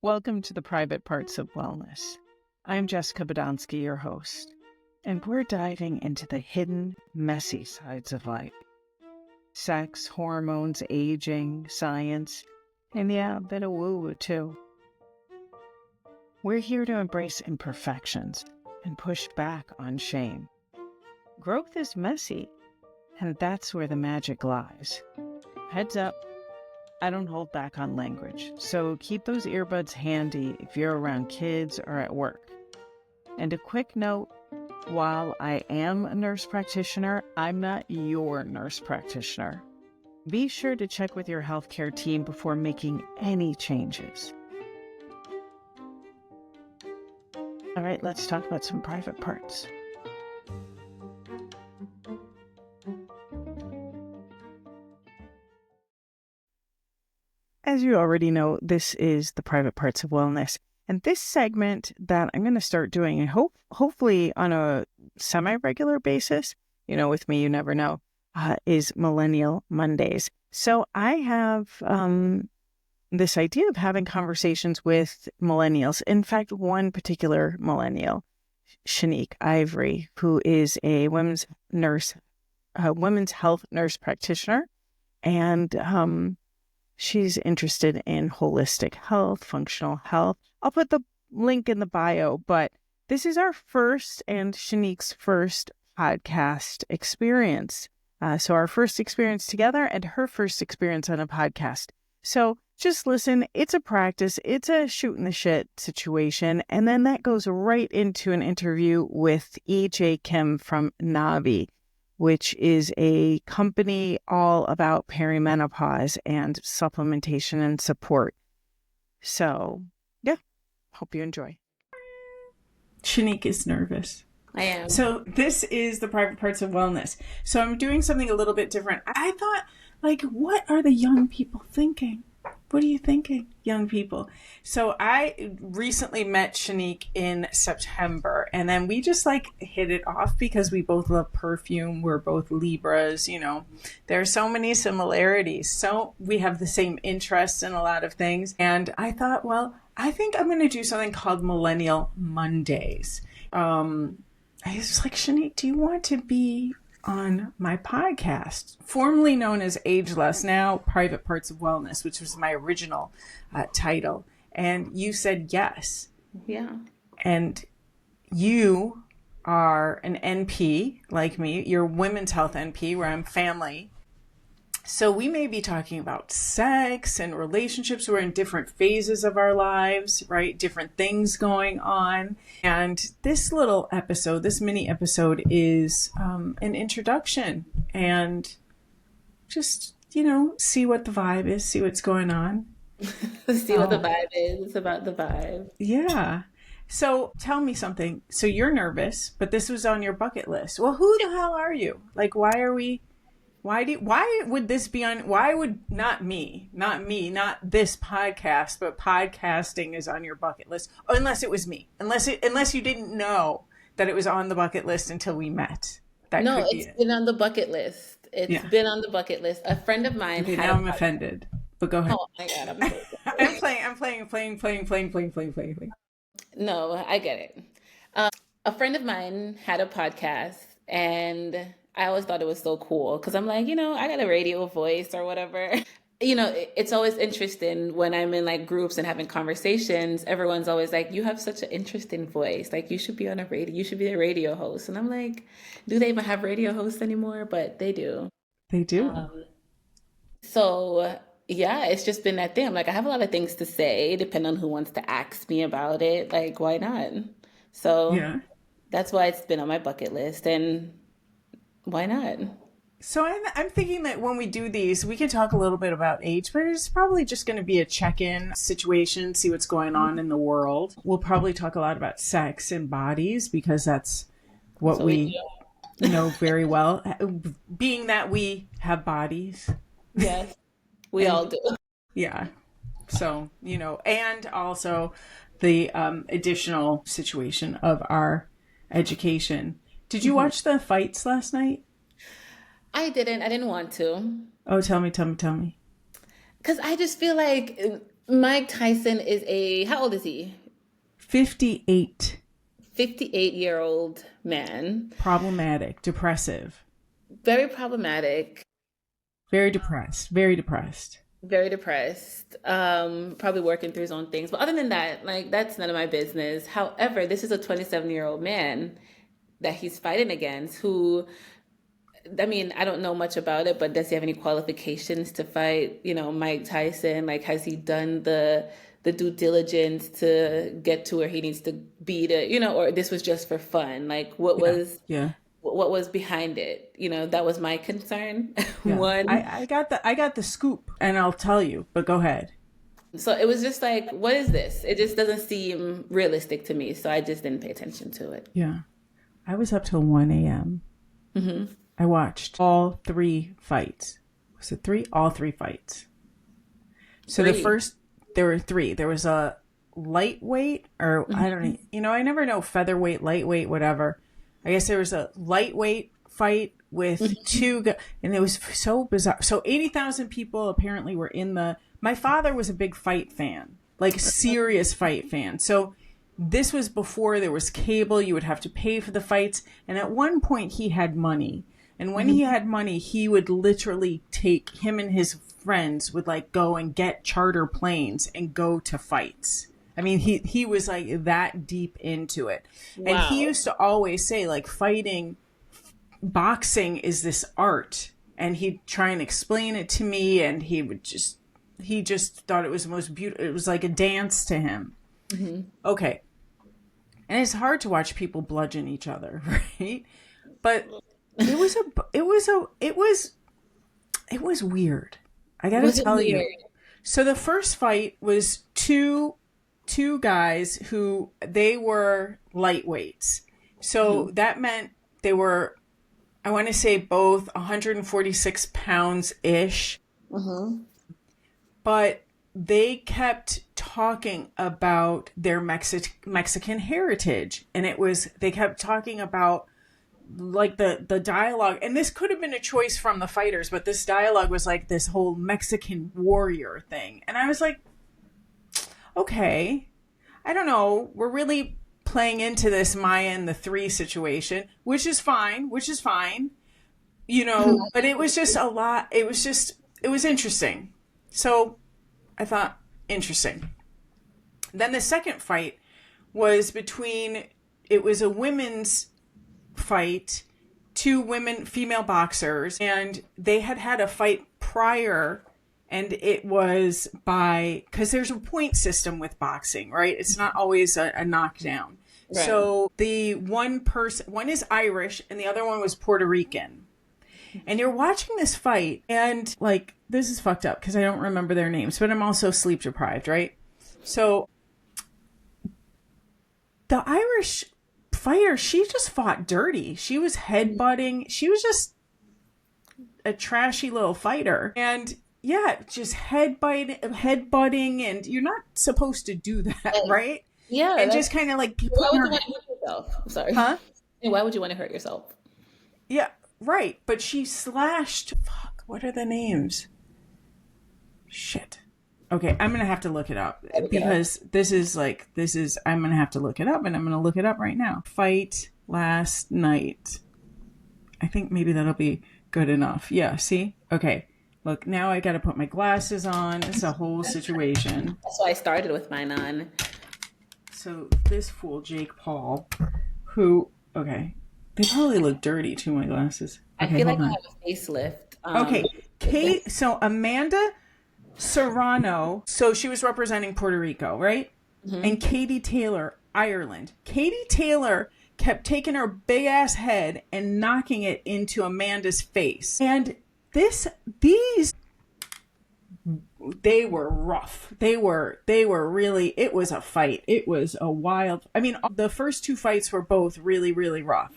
Welcome to the Private Parts of Wellness. I'm Jessica Badonsky, your host, and we're diving into the hidden, messy sides of life. Sex, hormones, aging, science, and yeah, a bit of woo-woo too. We're here to embrace imperfections and push back on shame. Growth is messy, and that's where the magic lies. Heads up, I don't hold back on language, so keep those earbuds handy if you're around kids or at work. And a quick note, while I am a nurse practitioner, I'm not your nurse practitioner. Be sure to check with your healthcare team before making any changes. All right, let's talk about some private parts. As you already know, this is the Private Parts of Wellness. And this segment that I'm going to start doing, and hopefully on a semi-regular basis, with me, you never know, is Millennial Mondays. So I have this idea of having conversations with millennials. In fact, one particular millennial, Shanique Ivery, who is a women's health nurse practitioner. And she's interested in holistic health, functional health. I'll put the link in the bio, but this is our first and Shanique's first podcast experience. So our first experience together and her first experience on a podcast. So just listen. It's a practice. It's a shoot in the shit situation. And then that goes right into an interview with EJ Kim from NNABI, which is a company all about perimenopause and supplementation and support. So, yeah, hope you enjoy. Shanique is nervous. I am. So this is the Private Parts of Wellness. So I'm doing something a little bit different. I thought, what are the young people thinking? What are you thinking, young people? So I recently met Shanique in September, and then we just hit it off because we both love perfume. We're both Libras, There are so many similarities. So we have the same interests in a lot of things. And I thought, I think I'm going to do something called Millennial Mondays. I was like, Shanique, do you want to be on my podcast, formerly known as Ageless, now Private Parts of Wellness, which was my original title? And you said yes. Yeah. And you are an NP like me. You're Women's Health NP, where I'm family. So we may be talking about sex and relationships. We're in different phases of our lives, right? Different things going on. And this little episode, this mini episode is an introduction and just, see what the vibe is, see what's going on. See what the vibe is. It's about the vibe. Yeah. So tell me something. So you're nervous, but this was on your bucket list. Well, who the hell are you? Why would this be on, why would not this podcast, but podcasting is on your bucket list? Unless it was me, unless you didn't know that it was on the bucket list until we met. It's been on the bucket list. It's been on the bucket list. A friend of mine now I'm offended, but go ahead. Oh my God, I'm so I'm playing. No, I get it. A friend of mine had a podcast, and I always thought it was so cool because I'm like, I got a radio voice or whatever. It's always interesting when I'm in groups and having conversations. Everyone's always like, you have such an interesting voice. You should be on a radio. You should be a radio host. And I'm like, do they even have radio hosts anymore? But they do. They do. So yeah, it's just been that thing. I'm like, I have a lot of things to say, depending on who wants to ask me about it. Why not? So that's why it's been on my bucket list. And why not? So I'm thinking that when we do these, we can talk a little bit about age, but it's probably just going to be a check-in situation, see what's going on in the world. We'll probably talk a lot about sex and bodies because that's what we know very well, being that we have bodies. Yes, we all do. Yeah. So, and also the additional situation of our education. Did you watch the fights last night? I didn't want to. Oh, tell me. Because I just feel like Mike Tyson is how old is he? 58. 58-year-old man. Problematic, depressive. Very problematic. Very depressed. Very depressed. Very depressed. Probably working through his own things. But other than that, like, that's none of my business. However, this is a 27-year-old man that he's fighting against who, I mean, I don't know much about it, but does he have any qualifications to fight, Mike Tyson? Like, has he done the due diligence to get to where he needs to be or this was just for fun? Like, what was behind it? That was my concern. Yeah. One. I got the scoop, and I'll tell you, but go ahead. So it was just like, what is this? It just doesn't seem realistic to me. So I just didn't pay attention to it. Yeah. I was up till 1 a.m. Mm-hmm. I watched all 3 fights. Was it 3? All 3 fights. So there were 3. There was a lightweight, or I don't know, I never know, featherweight, lightweight, whatever. I guess there was a lightweight fight with 2 and it was so bizarre. So 80,000 people apparently were in my father was a big fight fan, like serious fight fan. So this was before there was cable. You would have to pay for the fights. And at one point he had money. And when he had money, he would literally take him and his friends would like go and get charter planes and go to fights. I mean, he was like that deep into it. Wow. And he used to always say like boxing is this art. And he'd try and explain it to me. And he just thought it was the most beautiful. It was like a dance to him. Mm-hmm. Okay. And it's hard to watch people bludgeon each other, right? But it was weird. I gotta tell you. So the first fight was two guys who they were lightweights. So that meant they were, I want to say, both 146 pounds ish. Mm-hmm. But they kept talking about their Mexican heritage. And they kept talking about like the dialogue. And this could have been a choice from the fighters, but this dialogue was like this whole Mexican warrior thing. And I was like, okay, I don't know. We're really playing into this Maya and the 3 situation, which is fine, but it was just a lot. It was interesting. So I thought, interesting. Then the second fight was it was a women's fight, 2 female boxers, and they had a fight prior, and it was because there's a point system with boxing, right? It's not always a knockdown. Right. So the one is Irish and the other one was Puerto Rican. And you're watching this fight, and like, this is fucked up because I don't remember their names, but I'm also sleep deprived, right? So the Irish fighter, she just fought dirty. She was headbutting. She was just a trashy little fighter. And yeah, just headbutting, and you're not supposed to do that, right? Yeah. And just kind of like... Why would you want to hurt yourself? I'm sorry. Huh? And why would you want to hurt yourself? Yeah. Right, but she slashed... Fuck, what are the names? Shit. Okay, I'm going to have to look it up. Because I'm going to have to look it up, and I'm going to look it up right now. Fight last night. I think maybe that'll be good enough. Yeah, see? Okay. Look, now I got to put my glasses on. It's a whole situation. That's why I started with mine on. So this fool, Jake Paul, who... Okay. They probably look dirty too, my glasses. Okay, I feel like I have a facelift. Okay, so Amanda Serrano, so she was representing Puerto Rico, right? Mm-hmm. And Katie Taylor, Ireland. Katie Taylor kept taking her big ass head and knocking it into Amanda's face. And they were rough. They were really, it was a fight. It was a wild, the first 2 fights were both really, really rough.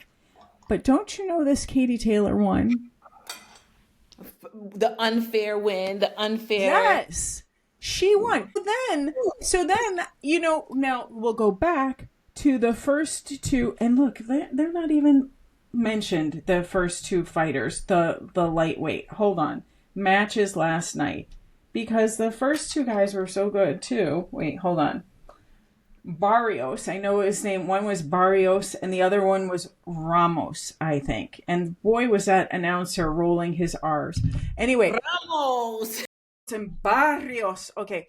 But don't you know this Katie Taylor won? The unfair win, Yes, she won. So then, now we'll go back to the first 2. And look, they're not even mentioned, the first 2 fighters, the lightweight. Hold on. Matches last night. because the first two guys were so good too. Wait, hold on. Barrios, I know his name. One was Barrios and the other one was Ramos, I think. And boy, was that announcer rolling his R's. Anyway. Ramos! And Barrios. Okay.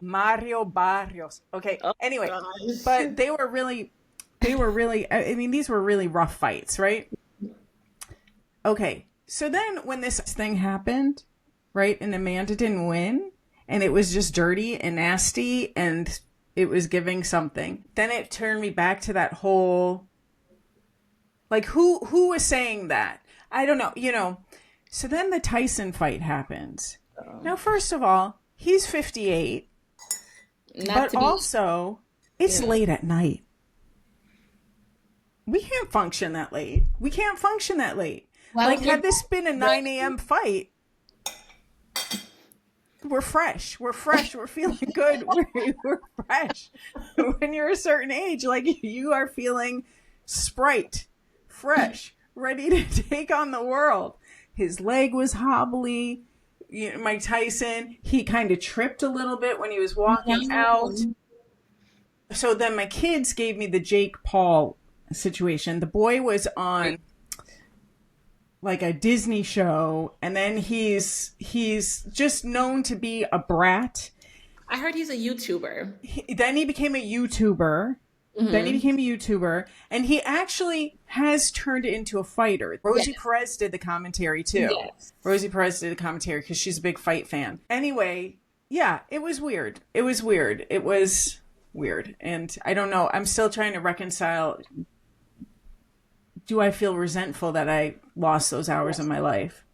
Mario Barrios. Okay. Oh, anyway, gosh. but they were really, I mean, these were really rough fights, right? Okay. So then when this thing happened, right, and Amanda didn't win, and it was just dirty and nasty, and it was giving something, then it turned me back to that whole, like, who was saying that? I don't know, you know. So then the Tyson fight happens. Now, first of all, he's 58, but also it's late at night. We can't function that late. Like, had this been a 9 a.m. fight, we're fresh. We're feeling good. We're fresh. When you're a certain age, like, you are feeling sprite, fresh, ready to take on the world. His leg was hobbly. You know, Mike Tyson, he kind of tripped a little bit when he was walking out. So then my kids gave me the Jake Paul situation. The boy was on like a Disney show, and then he's just known to be a brat. I heard he's a YouTuber. Then he became a YouTuber. And he actually has turned into a fighter. Rosie Perez did the commentary too. Yes. Rosie Perez did the commentary because she's a big fight fan. Anyway, yeah, it was weird. And I don't know. I'm still trying to reconcile. Do I feel resentful that I lost those hours of my life?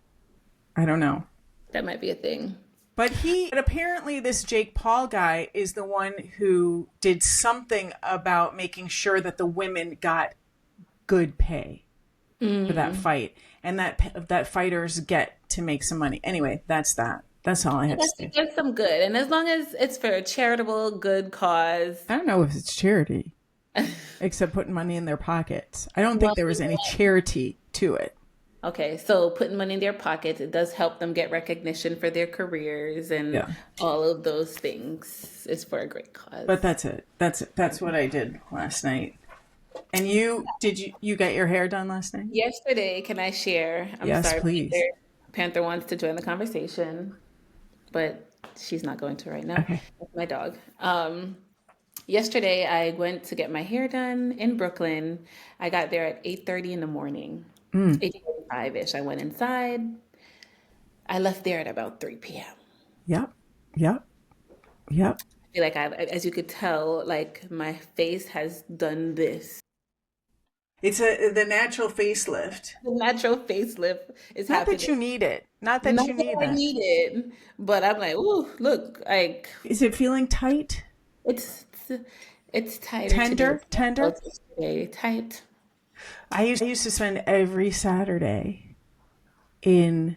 I don't know. That might be a thing. But apparently this Jake Paul guy is the one who did something about making sure that the women got good pay for that fight, and that fighters get to make some money. Anyway, that's that. That's all I have to say. There's some good, and as long as it's for a charitable good cause. I don't know if it's charity, except putting money in their pockets. I don't think there was any charity to it. Okay, so putting money in their pockets, it does help them get recognition for their careers and all of those things. It's for a great cause. But that's it. That's what I did last night. And you get your hair done last night? Yesterday, can I share? Yes, sorry, please. Panther wants to join the conversation, but she's not going to right now. Okay. That's my dog. Yesterday, I went to get my hair done in Brooklyn. I got there at 8:30 in the morning. 8:45-ish. I went inside. I left there at about 3 p.m. Yep. I feel like as you could tell, like my face has done this. It's the natural facelift. The natural facelift is not happening. That you need it. Not that you need that. I need it, but I'm like, ooh, look, like. Is it feeling tight? It's tight. Tender. Tight. I used to spend every Saturday in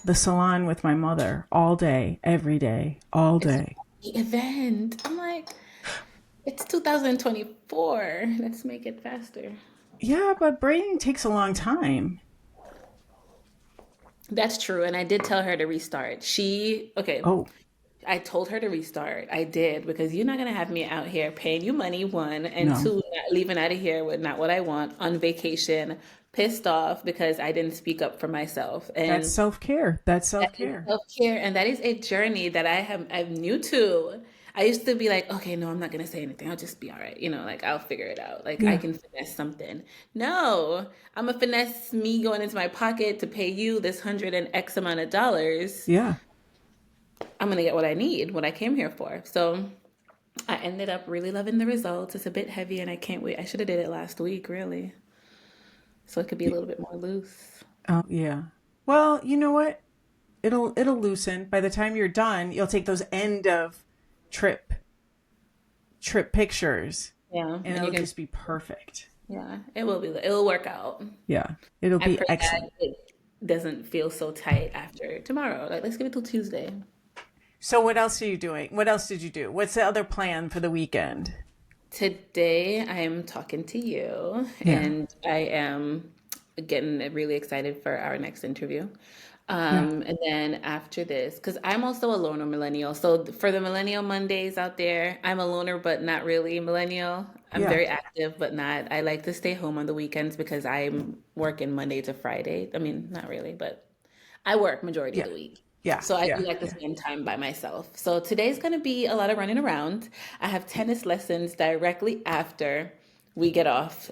the salon with my mother all day, every day, all day. It's the event. I'm like, it's 2024. Let's make it faster. Yeah, but braiding takes a long time. That's true. And I did tell her to restart. I told her to restart. I did, because you're not going to have me out here paying you money, one, and two, not leaving out of here with not what I want, on vacation, pissed off because I didn't speak up for myself. And that's self-care. Self-care. And that is a journey that I'm new to. I used to be like, okay, no, I'm not going to say anything. I'll just be all right. You know, like I'll figure it out. Like I can finesse something. No, I'm going to finesse me going into my pocket to pay you this $100 and X amount of dollars. Yeah. I'm going to get what I need, what I came here for. So I ended up really loving the results. It's a bit heavy and I can't wait. I should have did it last week, really. So it could be a little bit more loose. Oh, yeah. Well, you know what? It'll loosen. By the time you're done, you'll take those end of trip pictures. Yeah. And it'll just be perfect. Yeah, it will be. It'll work out. Yeah. It'll be excellent. It doesn't feel so tight after tomorrow. Like, let's give it till Tuesday. So what else are you doing? What else did you do? What's the other plan for the weekend? Today, I am talking to you, and I am getting really excited for our next interview. Yeah. And then after this, because I'm also a loner millennial. So for the Millennial Mondays out there, I'm a loner, but not really millennial. I'm Yeah. very active, but not. I like to stay home on the weekends because I'm working Monday to Friday. I mean, not really, but I work majority of Yeah. the week. Yeah. So I do Yeah. like to Yeah. spend time by myself. So today's going to be a lot of running around. I have tennis lessons directly after we get off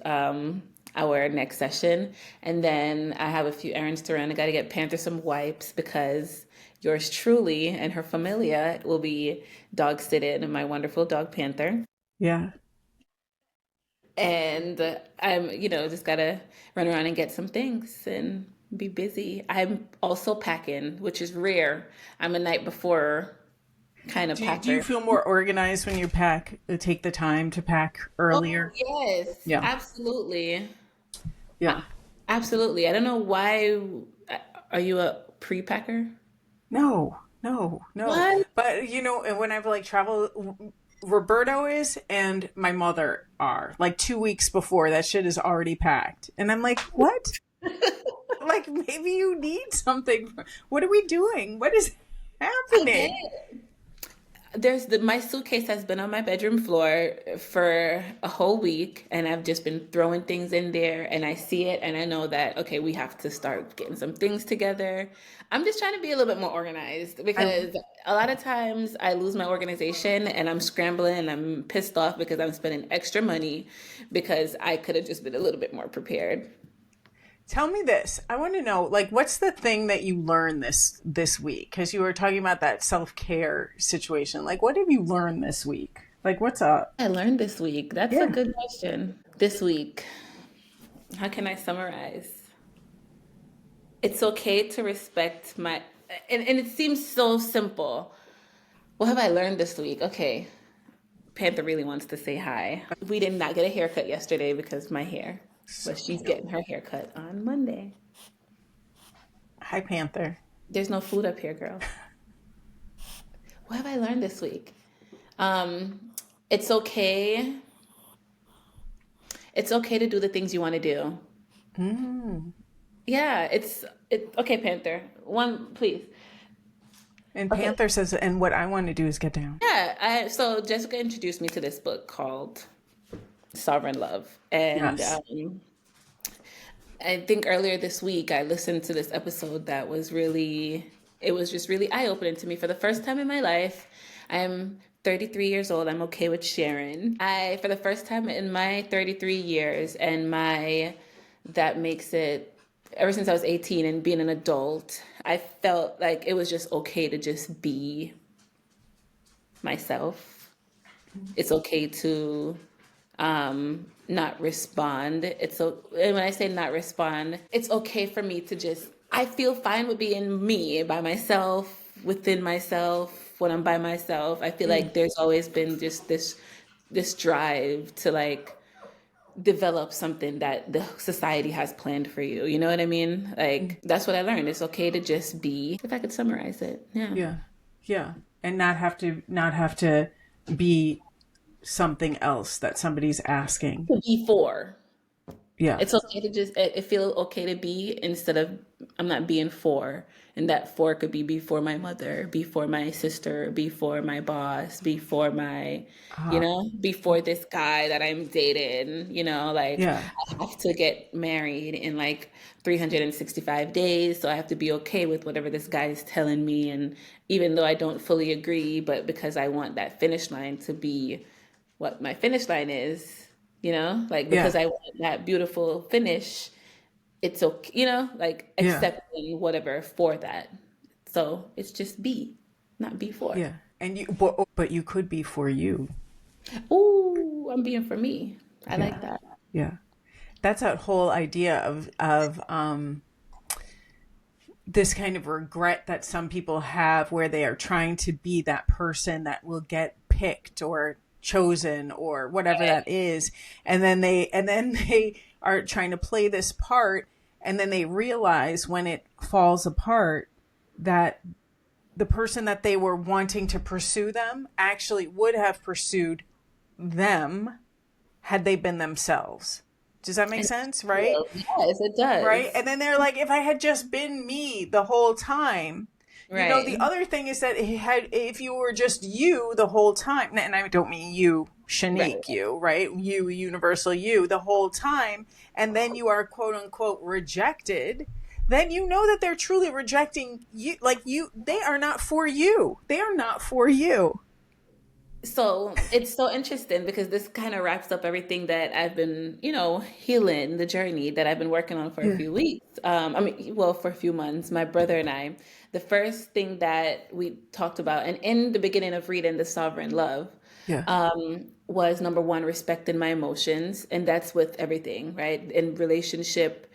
our next session. And then I have a few errands to run. I got to get Panther some wipes because yours truly and her familia will be dog sitting my wonderful dog Panther. Yeah. And I'm, just gotta run around and get some things and be busy. I'm also packing, which is rare. I'm a night before kind of Do you packer. feel more organized when you pack, take the time to pack Oh, earlier? yes, Yeah. absolutely. Yeah. Absolutely. I don't know why. Are you a pre-packer? No, no, no. What? But when I've like traveled, Roberto is and my mother are like 2 weeks before that shit is already packed. And I'm like, what? Like maybe you need something. What are we doing? What is I get happening? it. My suitcase has been on my bedroom floor for a whole week, and I've just been throwing things in there, and I see it, and I know that, okay, we have to start getting some things together. I'm just trying to be a little bit more organized I because a lot of times I lose my organization and I'm scrambling and I'm pissed off because I'm spending extra money because I could have just been a little bit more prepared. Tell me this. I want to know, like, what's the thing that you learned this week? Because you were talking about that self-care situation. Like, what have you learned this week? Like, what's up? I learned this week. That's a Yeah. good question. This week, how can I summarize? It's okay to respect my, and it seems so simple. What have I learned this week? Okay, Panther really wants to say hi. We did not get a haircut yesterday because my hair, So but she's cute. getting her haircut on Monday. Hi, Panther. There's no food up here, girl. What have I learned this week? Um, it's okay. It's okay to do the things you want to do. Mm. Yeah, okay, Panther. One, please. And Okay. Panther says, and what I want to do is get down. Yeah, so Jessica introduced me to this book called Sovereign Love. And Yes. I think earlier this week I listened to this episode that it was just really eye-opening to me for the first time in my life. I'm 33 years old. I'm okay with sharing. For the first time in my 33 years, that makes it, ever since I was 18 and being an adult, I felt like it was just okay to just be myself. It's okay to not respond. And when I say not respond, it's okay for me to just, I feel fine with being me by myself, within myself, when I'm by myself. I feel Mm. like there's always been just this drive to like develop something that the society has planned for you. You know what I mean? Mm. Like that's what I learned. It's okay to just be, if I could summarize it. Yeah. Yeah. Yeah. And not have to be something else that somebody's asking. Before. Yeah. It's okay to just it feel okay to be instead of I'm not being for. And that for could be before my mother, before my sister, before my boss, before Uh, before this guy that I'm dating, like yeah. I have to get married in like 365 days. So I have to be okay with whatever this guy is telling me. And even though I don't fully agree, but because I want that finish line to be what my finish line is, like because Yeah. I want that beautiful finish, it's okay, like Yeah. accepting whatever for that. So it's just be, not before. Yeah. And but you could be for you. Ooh, I'm being for me. I like Yeah. that. Yeah. That's that whole idea of this kind of regret that some people have where they are trying to be that person that will get picked or chosen or whatever Right. that is, and then they are trying to play this part, and then they realize when it falls apart that the person that they were wanting to pursue them actually would have pursued them had they been themselves. Does that make sense? Right? Yes, it Right. does. And then they're like, if I had just been me the whole time, the Right. other thing is that if you were just you the whole time, and I don't mean you, Right. Shanique, you, right? You, universal you, the whole time, and then you are quote unquote rejected, then you know that they're truly rejecting you. Like they are not for you. They are not for you. So it's so interesting because this kind of wraps up everything that I've been, healing the journey that I've been working on for a Yeah. few weeks. Well, for a few months. My brother and I, the first thing that we talked about, and in the beginning of reading The Sovereign Love, Yeah. was number one, respecting my emotions. And that's with everything, right? In relationship,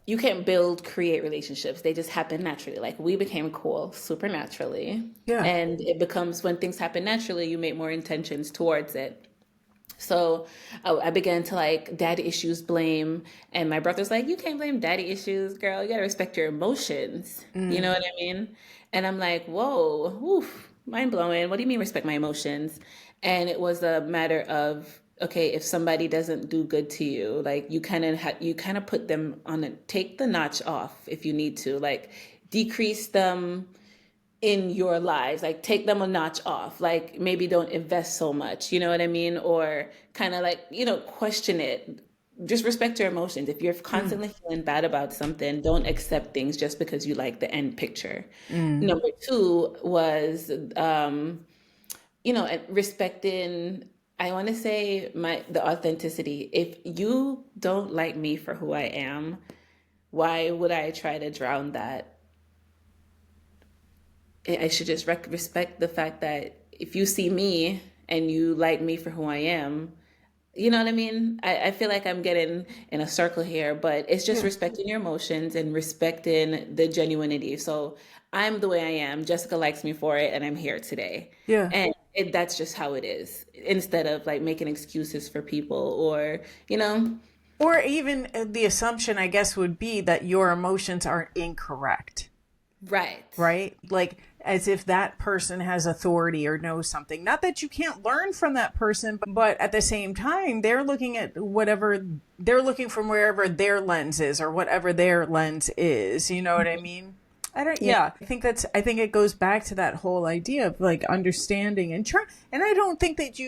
you can't create relationships. They just happen naturally. Like we became cool super naturally. Yeah. And it becomes when things happen naturally, you make more intentions towards it. So I began to like daddy issues blame. And my brother's like, you can't blame daddy issues, girl. You got to respect your emotions. You know what I mean? And I'm like, whoa, woof, mind blowing. What do you mean respect my emotions? And it was a matter of, okay, if somebody doesn't do good to you, like you kind of put them on take the notch off if you need to, like decrease them in your lives, like take them a notch off, like maybe don't invest so much, you know what I mean? Or kind of like, question it. Just respect your emotions. If you're constantly feeling bad about something, don't accept things just because you like the end picture. Mm. Number two was, respecting, I want to say the authenticity. If you don't like me for who I am, why would I try to drown that? I should just respect the fact that if you see me and you like me for who I am, you know what I mean? I feel like I'm getting in a circle here, but it's just Yeah. respecting your emotions and respecting the genuinity. So I'm the way I am. Jessica likes me for it, and I'm here today. Yeah. And that's just how it is, instead of like making excuses for people or, Or even the assumption, I guess, would be that your emotions are incorrect. right. Right? Like as if that person has authority or knows something. Not that you can't learn from that person, but at the same time, they're looking at whatever they're looking from wherever their lens is or whatever their lens is. You know what I mean? Yeah. I think it goes back to that whole idea of like understanding and try. And I don't think that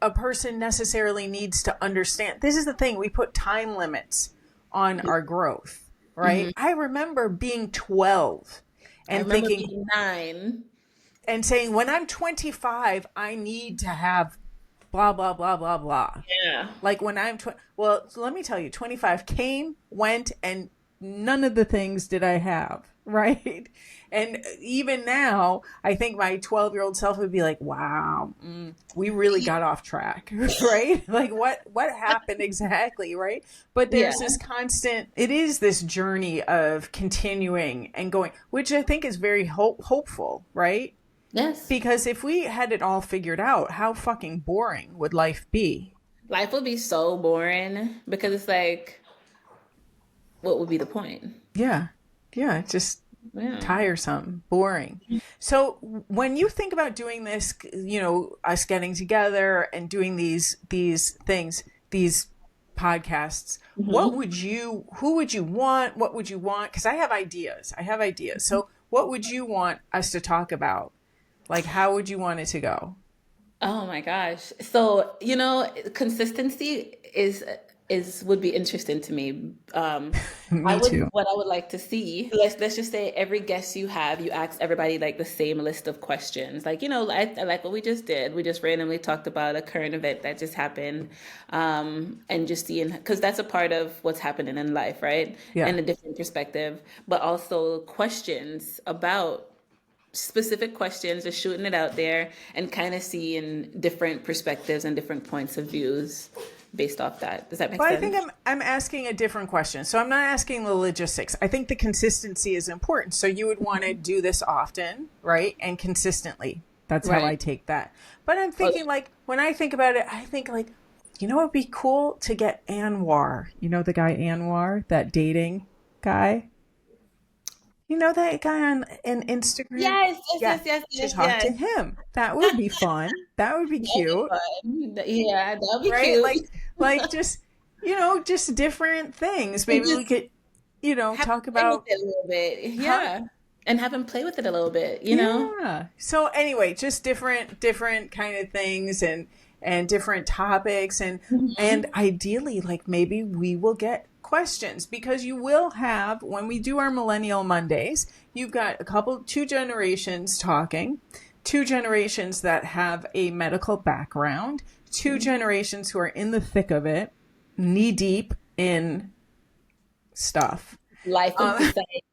a person necessarily needs to understand. This is the thing. We put time limits on our growth, right? Mhm. I remember being 12 I and remember thinking being 9. and saying, when I'm 25, I need to have blah, blah, blah, blah, blah. Yeah. Like when well, so let me tell you, 25 came, went, and none of the things did I have, right? And even now, I think my 12-year-old self would be like, wow, we really got off track, right? Like what happened exactly, right? But Yeah. there's this constant, it is this journey of continuing and going, which I think is very hopeful, right? Yes. Because if we had it all figured out, how fucking boring would life be? Life would be so boring because it's like, what would be the point? Yeah. Yeah. Just Yeah. tiresome, boring. So when you think about doing this, us getting together and doing these things, these podcasts, Hmm. who would you want? What would you want? Because I have ideas. So what would you want us to talk about? Like, how would you want it to go? Oh my gosh. So, consistency is would be interesting to me. Me too. What I would like to see. Let's just say every guest you have, you ask everybody like the same list of questions. Like, I like what we just did. We just randomly talked about a current event that just happened. And just seeing, because that's a part of what's happening in life, right? Yeah. And a different perspective, but also questions about specific questions, just shooting it out there and kind of seeing different perspectives and different points of views based off that. Does that make Well, I think sense? I'm asking a different question. So I'm not asking the logistics. I think the consistency is important. So you would want to do this often, right? And consistently. That's how I Right. take that. But I'm Oh, thinking like when I think about it, I think like, it'd be cool to get Anwar. You know the guy Anwar, that dating guy? You know that guy on Instagram? yes, yes, Yeah, yes, yes, to yes, talk yes. to him. That would be fun. That would be That'd be cute, fun. Yeah, that'd be right? cute. Like just just different things. Maybe we could, have talk him play with about, it a little bit. huh? Yeah. And have him play with it a little bit, Yeah. So anyway, just different kind of things and different topics and Mhm. ideally like maybe we will get questions because you will have when we do our Millennial Mondays, you've got two generations talking, two generations that have a medical background, two generations who are in the thick of it, knee deep in stuff. Life and Um, society.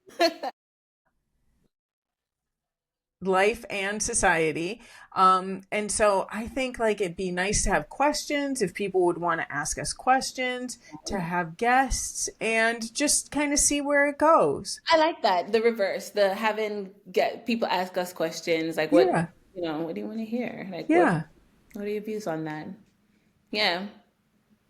Life and society. And so I think like it'd be nice to have questions if people would want to ask us questions, to have guests and just kind of see where it goes. I like that. The reverse, the having get people ask us questions like Yeah. what do you want to hear? Like Yeah. what are your views on that? Yeah.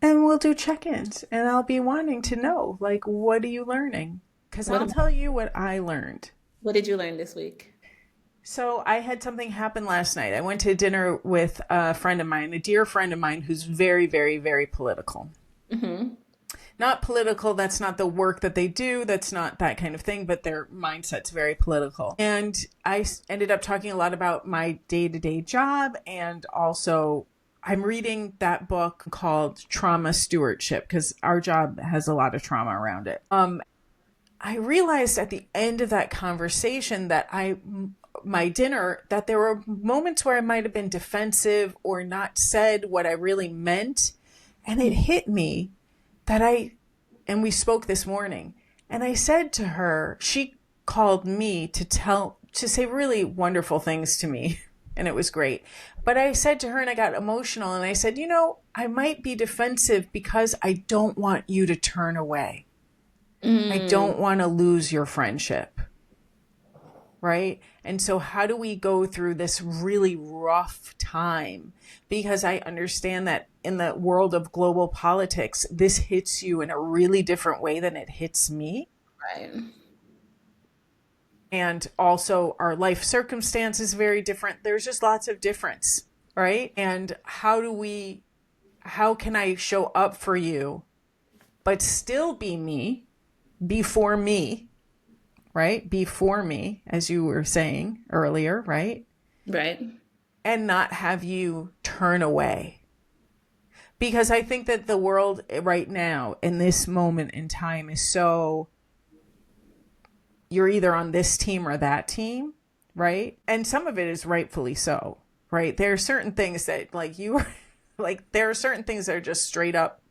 And we'll do check-ins and I'll be wanting to know like what are you learning? Because What I'll about tell you what I learned. what did you learn this week? So I had something happen last night. I went to dinner with a friend of mine, a dear friend of mine who's very, very, very political. Mm-hmm. Not political, that's not the work that they do, that's not that kind of thing, but their mindset's very political. And I ended up talking a lot about my day-to-day job, and also I'm reading that book called Trauma Stewardship because our job has a lot of trauma around it. I realized at the end of that conversation that my dinner, that there were moments where I might have been defensive or not said what I really meant. And it hit me that and we spoke this morning, and I said to her, she called me to say really wonderful things to me, and it was great. But I said to her, and I got emotional, and I said, I might be defensive because I don't want you to turn away. I don't want to lose your friendship. Right? And so how do we go through this really rough time? Because I understand that in the world of global politics, this hits you in a really different way than it hits me. Right. And also our life circumstance is very different. There's just lots of difference, right? And how can I show up for you, but still be me, before me, right? Before me, as you were saying earlier, right? Right. And not have you turn away. Because I think that the world right now, in this moment in time, is so, you're either on this team or that team, right? And some of it is rightfully so, right? There are certain things that there are certain things that are just straight up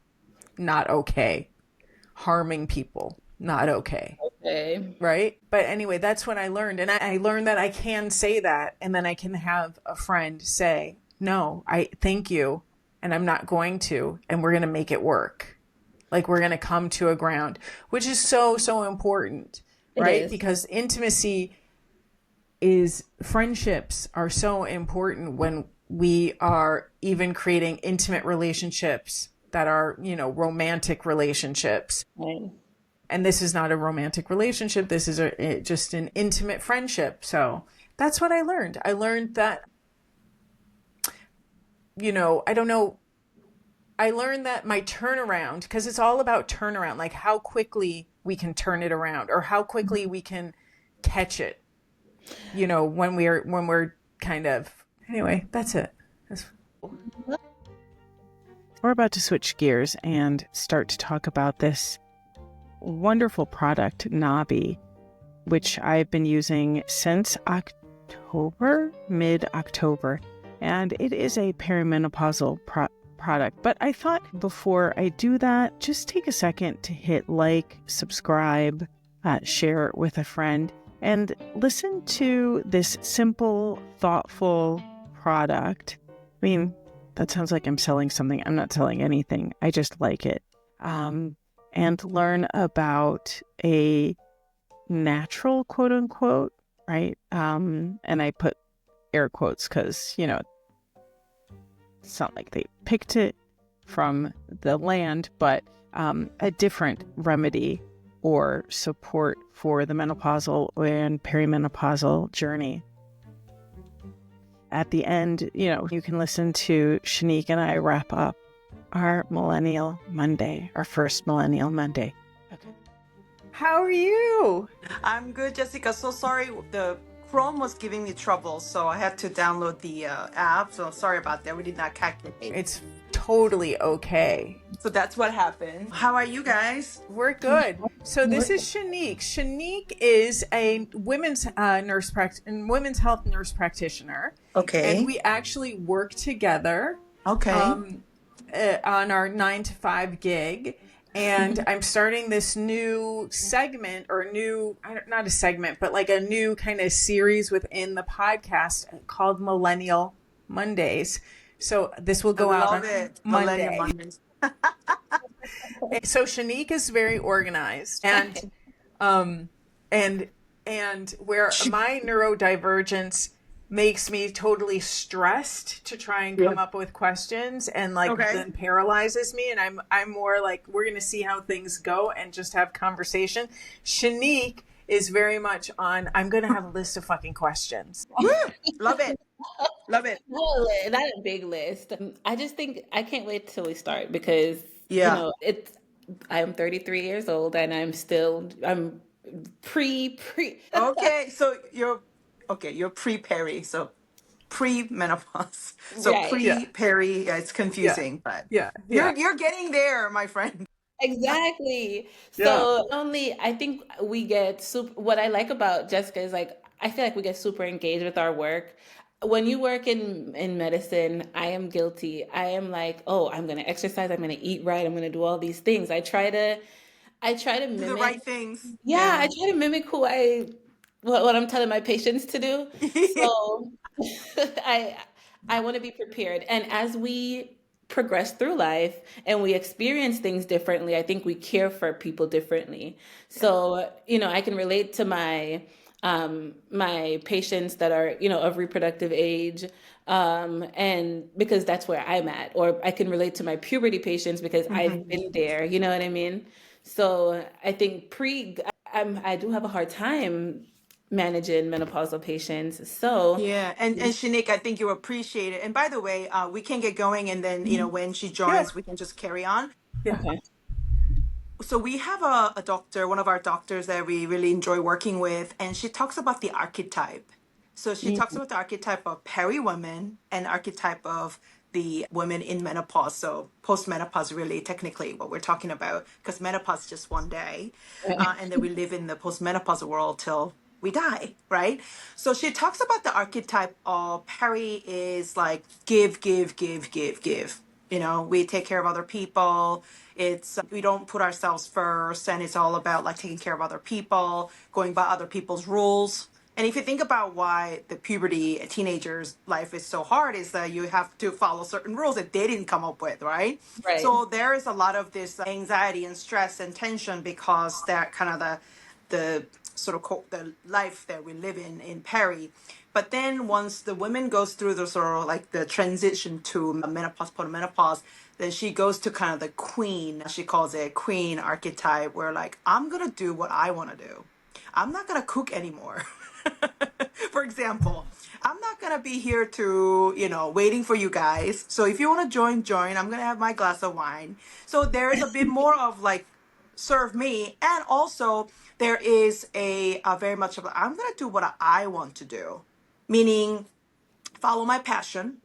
not okay. Harming people, not okay. Okay. Right? But anyway, that's what I learned. And I learned that I can say that. And then I can have a friend say, no, I thank you. And I'm not going to. And we're going to make it work. Like we're going to come to a ground, which is so, so important. Right? Because friendships are so important when we are even creating intimate relationships that are, romantic relationships. Right. And this is not a romantic relationship. This is just an intimate friendship. So that's what I learned. I learned that, I don't know. I learned that my turnaround, because it's all about turnaround, like how quickly we can turn it around or how quickly we can catch it, when we're kind of, anyway, that's it. We're about to switch gears and start to talk about this wonderful product, NNABI, which I've been using since mid-October, and it is a perimenopausal product. But I thought before I do that, just take a second to hit like, subscribe, share it with a friend, and listen to this simple, thoughtful product. I mean, that sounds like I'm selling something. I'm not selling anything. I just like it. And learn about a natural, quote unquote, right? And I put air quotes because, it's not like they picked it from the land, but a different remedy or support for the menopausal and perimenopausal journey. At the end, you can listen to Shanique and I wrap up our Millennial Monday, our first Millennial Monday. Okay. How are you? I'm good, Jessica. So sorry, the Chrome was giving me trouble, so I had to download the app. So sorry about that. We did not calculate. It's totally okay. So that's what happened. How are you guys? We're good. So this is Shanique. Shanique is a women's women's health nurse practitioner. Okay. And we actually work together. Okay. On our 9 to 5 gig. And I'm starting this new segment not a segment, but like a new kind of series within the podcast called Millennial Mondays. So this will go out on Monday. Millennial Mondays. So Shanique is very organized and where my neurodivergence makes me totally stressed to try and come up with questions and then paralyzes me. And I'm more like, we're going to see how things go and just have conversation. Shanique is very much on, I'm going to have a list of fucking questions. Love it. Love it. Well, not a big list. I just think I can't wait till we start because, I'm 33 years old and I'm pre. Okay. So you're pre-Peri. So pre-menopause. So Right. pre-Peri, it's confusing, but you're getting there, my friend. Exactly. So only I think we get what I like about Jessica is like I feel like we get super engaged with our work. When you work in medicine, I am guilty. I am like, oh, I'm gonna exercise, I'm gonna eat right, I'm gonna do all these things. I try to mimic Do the right things. Yeah, I try to mimic what I'm telling my patients to do. So I want to be prepared. And as we progress through life and we experience things differently, I think we care for people differently. So, I can relate to my patients that are, of reproductive age, and because that's where I'm at, or I can relate to my puberty patients because I've been there, you know what I mean? So I think I do have a hard time managing menopausal patients. So Yeah, and Shanique, I think you appreciate it. And by the way, we can get going, and then when she joins, we can just carry on. okay. So we have a doctor, one of our doctors that we really enjoy working with, and she talks about the archetype. So she talks about the archetype of peri women and archetype of the women in menopause. So post-menopause, really, technically, what we're talking about, because menopause is just one day, and then we live in the post-menopause world till we die, right? So she talks about the archetype of peri is like give, give, give, give, give. We take care of other people. It's we don't put ourselves first, and it's all about like taking care of other people, going by other people's rules. And if you think about why the puberty teenagers life is so hard, is that you have to follow certain rules that they didn't come up with, right? Right. So there is a lot of this anxiety and stress and tension because that kind of the sort of the life that we live in Peri. But then once the woman goes through the sort of like the transition to menopause, postmenopause, then she goes to kind of the queen. She calls it queen archetype, where like, I'm going to do what I want to do. I'm not going to cook anymore. For example, I'm not going to be here to, waiting for you guys. So if you want to join. I'm going to have my glass of wine. So there is a bit more of like, serve me. And also there is a very much of, I'm going to do what I want to do. Meaning follow my passion,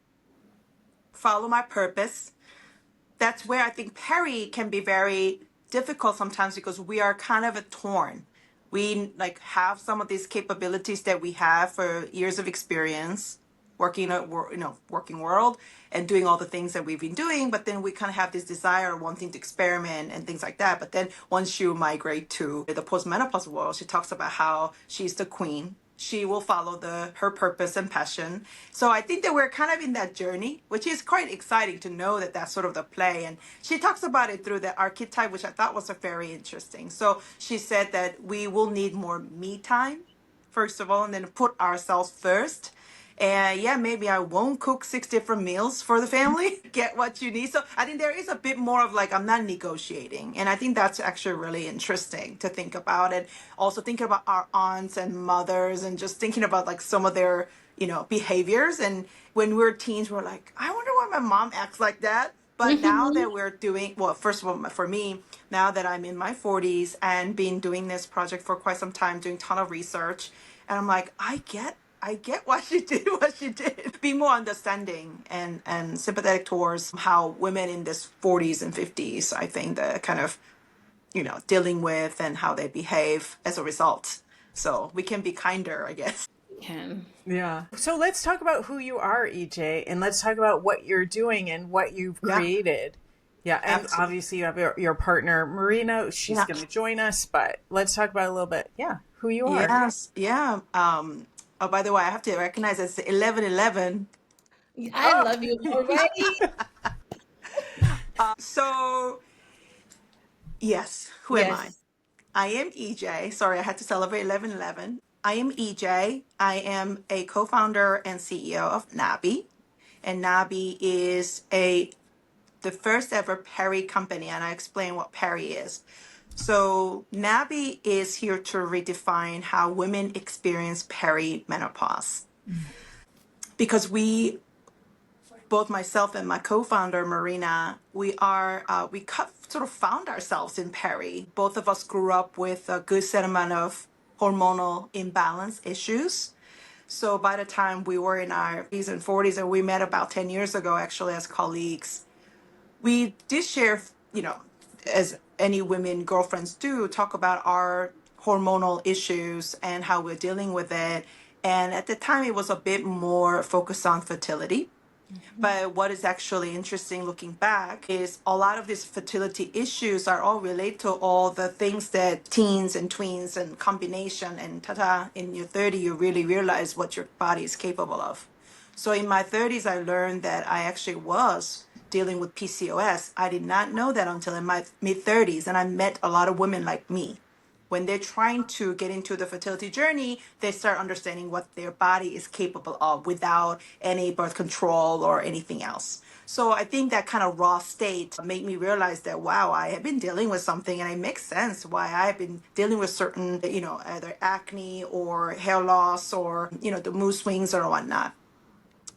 follow my purpose. That's where I think Peri can be very difficult sometimes because we are kind of a torn. We like have some of these capabilities that we have for years of experience working in a working world and doing all the things that we've been doing, but then we kind of have this desire wanting to experiment and things like that. But then once you migrate to the postmenopause world, she talks about how she's the queen. She will follow her purpose and passion. So I think that we're kind of in that journey, which is quite exciting to know that that's sort of the play. And she talks about it through the archetype, which I thought was very interesting. So she said that we will need more me time, first of all, and then put ourselves first. And yeah, maybe I won't cook 6 different meals for the family. Get what you need. So I think there is a bit more of like, I'm not negotiating. And I think that's actually really interesting to think about. And also thinking about our aunts and mothers and just thinking about like some of their, behaviors. And when we're teens, we're like, I wonder why my mom acts like that. But now that we're doing, well, first of all, for me, now that I'm in my 40s and been doing this project for quite some time, doing a ton of research, and I'm like, I get why she did what she did. Be more understanding and sympathetic towards how women in this 40s and 50s, I think, the kind of, dealing with and how they behave as a result. So we can be kinder, I guess. Can. Yeah. So let's talk about who you are, EJ, and let's talk about what you're doing and what you've Yeah, created. Yeah, and absolutely. obviously you have your partner, Marina. She's Yeah. going to join us, but let's talk about a little bit, who you are. Yes. Yeah. Oh, by the way, I have to recognize it's 11:11. I love you already. So, yes, who am I? Yes. I am EJ. Sorry, I had to celebrate 11:11. I am EJ. I am a co-founder and CEO of NNABI, and NNABI is the first ever Peri company, and I explain what Peri is. So NNABI is here to redefine how women experience perimenopause, because both myself and my co-founder Marina, sort of found ourselves in Peri. Both of us grew up with a good set amount of hormonal imbalance issues. So by the time we were in our 30s and 40s, and we met about 10 years ago, actually, as colleagues, we did share, as any women girlfriends do, talk about our hormonal issues and how we're dealing with it. And at the time, it was a bit more focused on fertility. But what is actually interesting looking back is a lot of these fertility issues are all related to all the things that teens and tweens and combination and in your 30, you really realize what your body is capable of. So in my 30s, I learned that I actually was dealing with PCOS. I did not know that until in my mid 30s, and I met a lot of women like me. When they're trying to get into the fertility journey, they start understanding what their body is capable of without any birth control or anything else. So I think that kind of raw state made me realize that, wow, I have been dealing with something, and it makes sense why I've been dealing with certain, either acne or hair loss or, the mood swings or whatnot.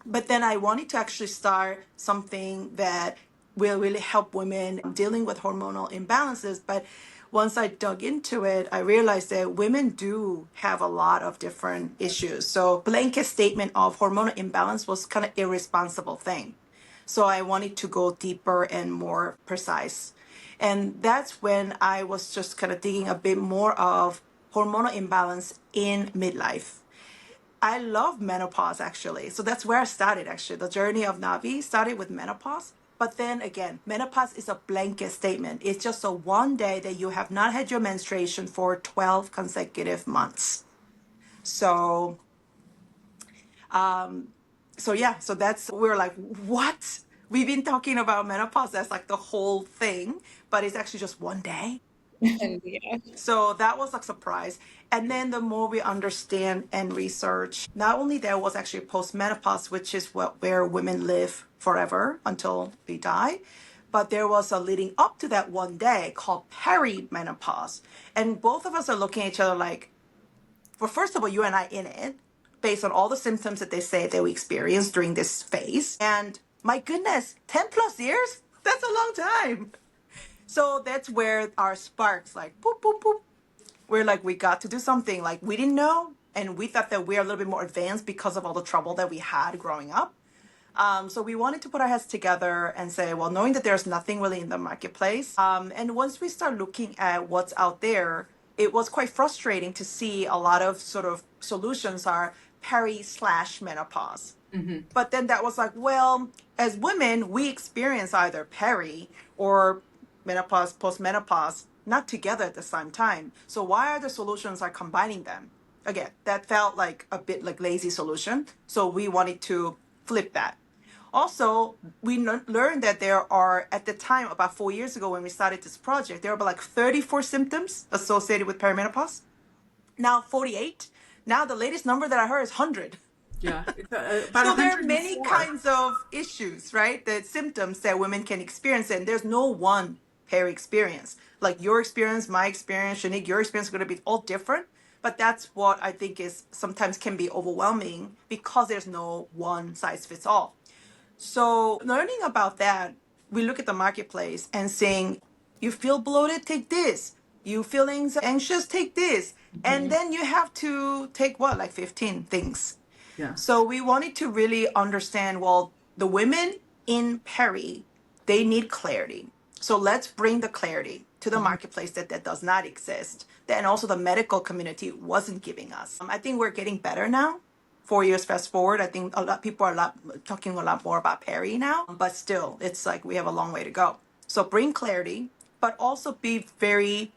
But then I wanted to actually start something that will really help women dealing with hormonal imbalances. But once I dug into it, I realized that women do have a lot of different issues. So blanket statement of hormonal imbalance was kind of irresponsible thing. So I wanted to go deeper and more precise. And that's when I was just kind of digging a bit more of hormonal imbalance in midlife. I love menopause, actually. So that's where I started, actually. The journey of NNABI started with menopause. But then again, menopause is a blanket statement. It's just a one day that you have not had your menstruation for 12 consecutive months. So, so that's, we're like, what? We've been talking about menopause as like the whole thing, but it's actually just one day. Yeah. So that was a surprise. And then the more we understand and research, not only there was actually postmenopause, which is where women live forever until they die, but there was a leading up to that one day called perimenopause. And both of us are looking at each other like, well, first of all, you and I in it, based on all the symptoms that they say that we experience during this phase. And my goodness, 10 plus years? That's a long time. So that's where our sparks like boop, boop, boop. We're like, we got to do something. Like, we didn't know. And we thought that we're a little bit more advanced because of all the trouble that we had growing up. So we wanted to put our heads together and say, well, knowing that there's nothing really in the marketplace. And once we start looking at what's out there, it was quite frustrating to see a lot of sort of solutions are peri/menopause. But then that was like, well, as women, we experience either peri or menopause, postmenopause, not together at the same time. So why are the solutions are combining them? Again, that felt like a bit like lazy solution. So we wanted to flip that. Also, we learned that there are, at the time, about 4 years ago when we started this project, there were about like 34 symptoms associated with perimenopause. Now 48. Now the latest number that I heard is 100. Yeah, about So there are many 104. kinds of issues, right? The symptoms that women can experience, and there's no one peri experience. Like your experience, my experience, Shanique, your experience is going to be all different. But that's what I think is sometimes can be overwhelming because there's no one size fits all. So learning about that, we look at the marketplace and saying, you feel bloated, take this. You feel anxious, take this. And then you have to take what, like 15 things. Yeah. So we wanted to really understand, well, the women in Peri, they need clarity. So let's bring the clarity to the marketplace that does not exist, that also the medical community wasn't giving us. I think we're getting better now. 4 years fast forward, I think a lot people are talking a lot more about Peri now, but still, it's like we have a long way to go. So bring clarity, but also be very,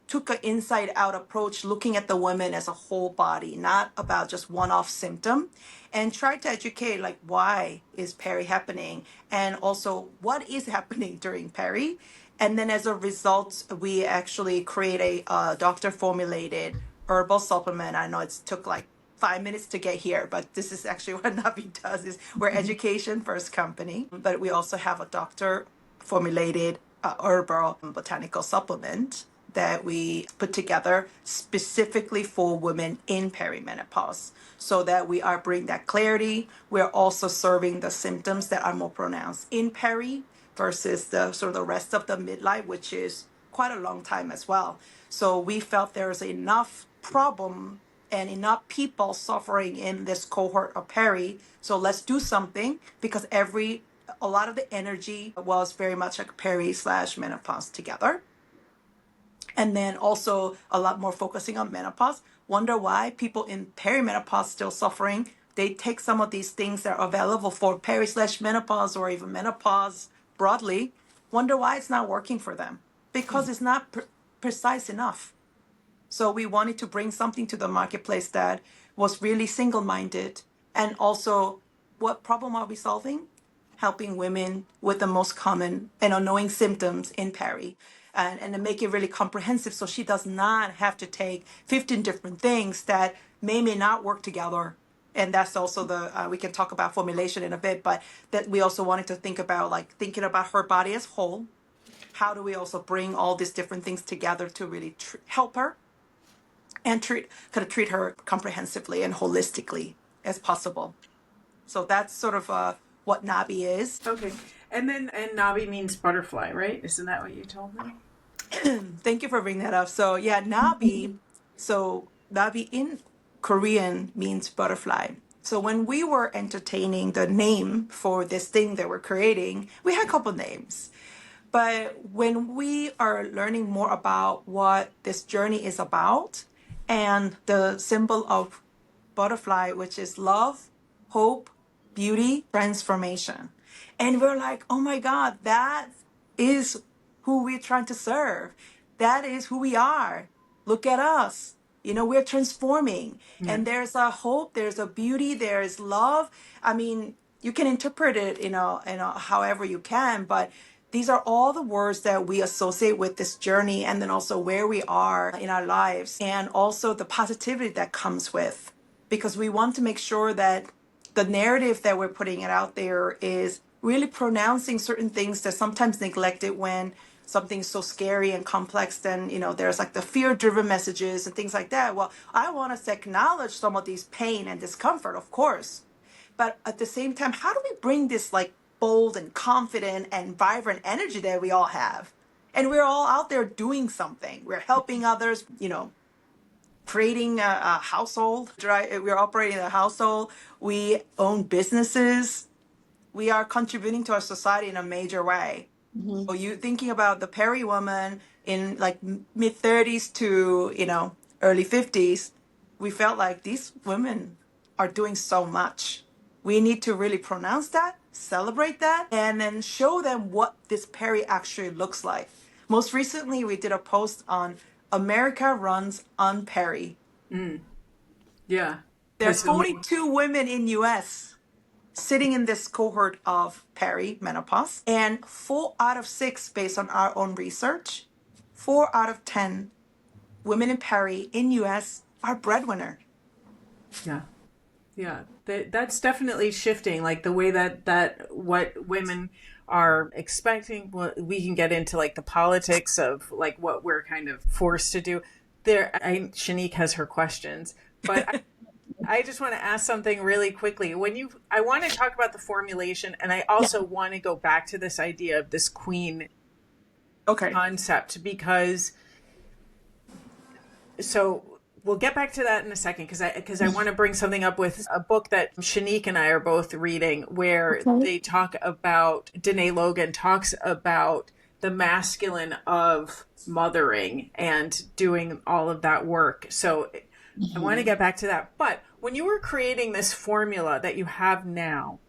took an inside out approach, looking at the woman as a whole body, not about just one-off symptom, and try to educate, like, why is Peri happening, and also what is happening during Peri. And then as a result, we actually create a doctor formulated herbal supplement. I know it took like 5 minutes to get here, but this is actually what NNABI does. Is we're education first company, but we also have a doctor formulated herbal botanical supplement that we put together specifically for women in perimenopause, so that we are bringing that clarity. We're also serving the symptoms that are more pronounced in peri versus the sort of the rest of the midlife, which is quite a long time as well. So we felt there was enough problem and enough people suffering in this cohort of peri. So let's do something, because a lot of the energy was very much like peri / menopause together. And then also a lot more focusing on menopause. Wonder why people in perimenopause still suffering. They take some of these things that are available for peri / menopause or even menopause broadly. Wonder why it's not working for them, because it's not precise enough. So we wanted to bring something to the marketplace that was really single-minded. And also, what problem are we solving? Helping women with the most common and annoying symptoms in peri, and to make it really comprehensive, so she does not have to take 15 different things that may not work together. And that's also we can talk about formulation in a bit, but that we also wanted to think about, like, thinking about her body as whole. How do we also bring all these different things together to really help her and treat her comprehensively and holistically as possible? So that's sort of what NNABI is. Okay. And then, NNABI means butterfly, right? Isn't that what you told me? Thank you for bringing that up. So yeah, NNABI. So NNABI in Korean means butterfly. So when we were entertaining the name for this thing that we're creating, we had a couple names. But when we are learning more about what this journey is about, and the symbol of butterfly, which is love, hope, beauty, transformation. And we're like, oh my God, that is who we're trying to serve. That is who we are. Look at us. We're transforming. And there's a hope, there's a beauty, there's love. I mean, you can interpret it, however you can, but these are all the words that we associate with this journey, and then also where we are in our lives, and also the positivity that comes with, because we want to make sure that the narrative that we're putting it out there is really pronouncing certain things that sometimes neglected when something's so scary and complex. Then there's like the fear-driven messages and things like that. Well, I want us to acknowledge some of these pain and discomfort, of course, but at the same time, how do we bring this like bold and confident and vibrant energy that we all have? And we're all out there doing something. We're helping others, creating a household. We're operating a household. We own businesses. We are contributing to our society in a major way. So you thinking about the Peri woman in like mid 30s to early 50s, we felt like these women are doing so much. We need to really pronounce that, celebrate that, and then show them what this Peri actually looks like. Most recently, we did a post on America Runs on Peri. Yeah. There's 42 women in US sitting in this cohort of perimenopause, and 4 out of 6, based on our own research, 4 out of 10 women in peri in US are breadwinner. Yeah, that's definitely shifting, like the way that what women are expecting. We can get into like the politics of like what we're kind of forced to do. Shanique has her questions, but I just want to ask something really quickly. I want to talk about the formulation, and I also want to go back to this idea of this queen concept, because so we'll get back to that in a second, because I want to bring something up with a book that Shanique and I are both reading, where they talk about, Danae Logan talks about the masculine of mothering and doing all of that work. So I want to get back to that. But when you were creating this formula that you have now,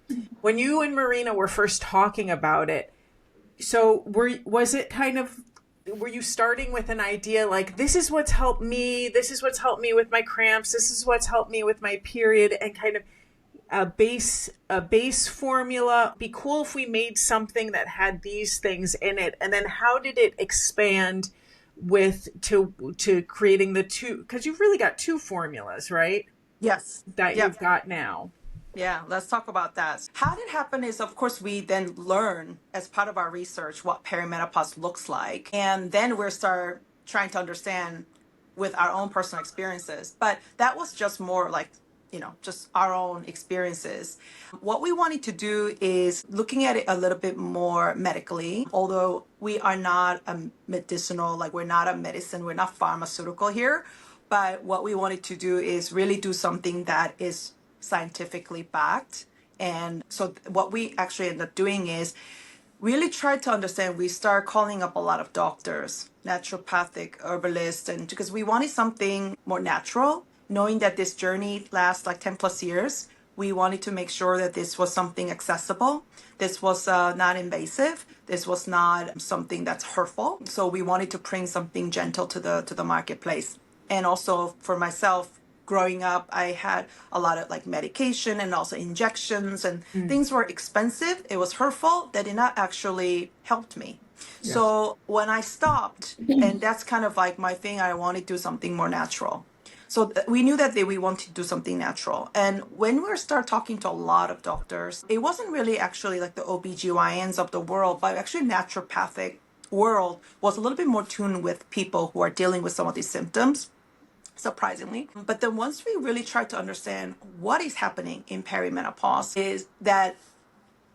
when you and Marina were first talking about it, so was it kind of, were you starting with an idea like, this is what's helped me, this is what's helped me with my cramps, this is what's helped me with my period, and kind of a base formula? Be cool if we made something that had these things in it. And then how did it expand to creating the two, because you've really got two formulas, right? Yes. That you've got now. Yeah, let's talk about that. How it happened is, of course, we then learn as part of our research what perimenopause looks like. And then we start trying to understand with our own personal experiences. But that was just more like, just our own experiences. What we wanted to do is looking at it a little bit more medically, although we are not a medicinal, like we're not a medicine, we're not pharmaceutical here. But what we wanted to do is really do something that is scientifically backed. And so what we actually end up doing is really try to understand. We start calling up a lot of doctors, naturopathic, herbalists, and because we wanted something more natural, knowing that this journey lasts like 10 plus years. We wanted to make sure that this was something accessible. This was not invasive. This was not something that's hurtful. So we wanted to bring something gentle to the marketplace. And also for myself, growing up, I had a lot of like medication and also injections, and things were expensive. It was hurtful. That did not actually help me. Yeah. So when I stopped, and that's kind of like my thing, I wanted to do something more natural. So we knew that we wanted to do something natural. And when we start talking to a lot of doctors, it wasn't really actually like the OBGYNs of the world, but actually naturopathic world was a little bit more tuned with people who are dealing with some of these symptoms, surprisingly. But then once we really tried to understand what is happening in perimenopause, is that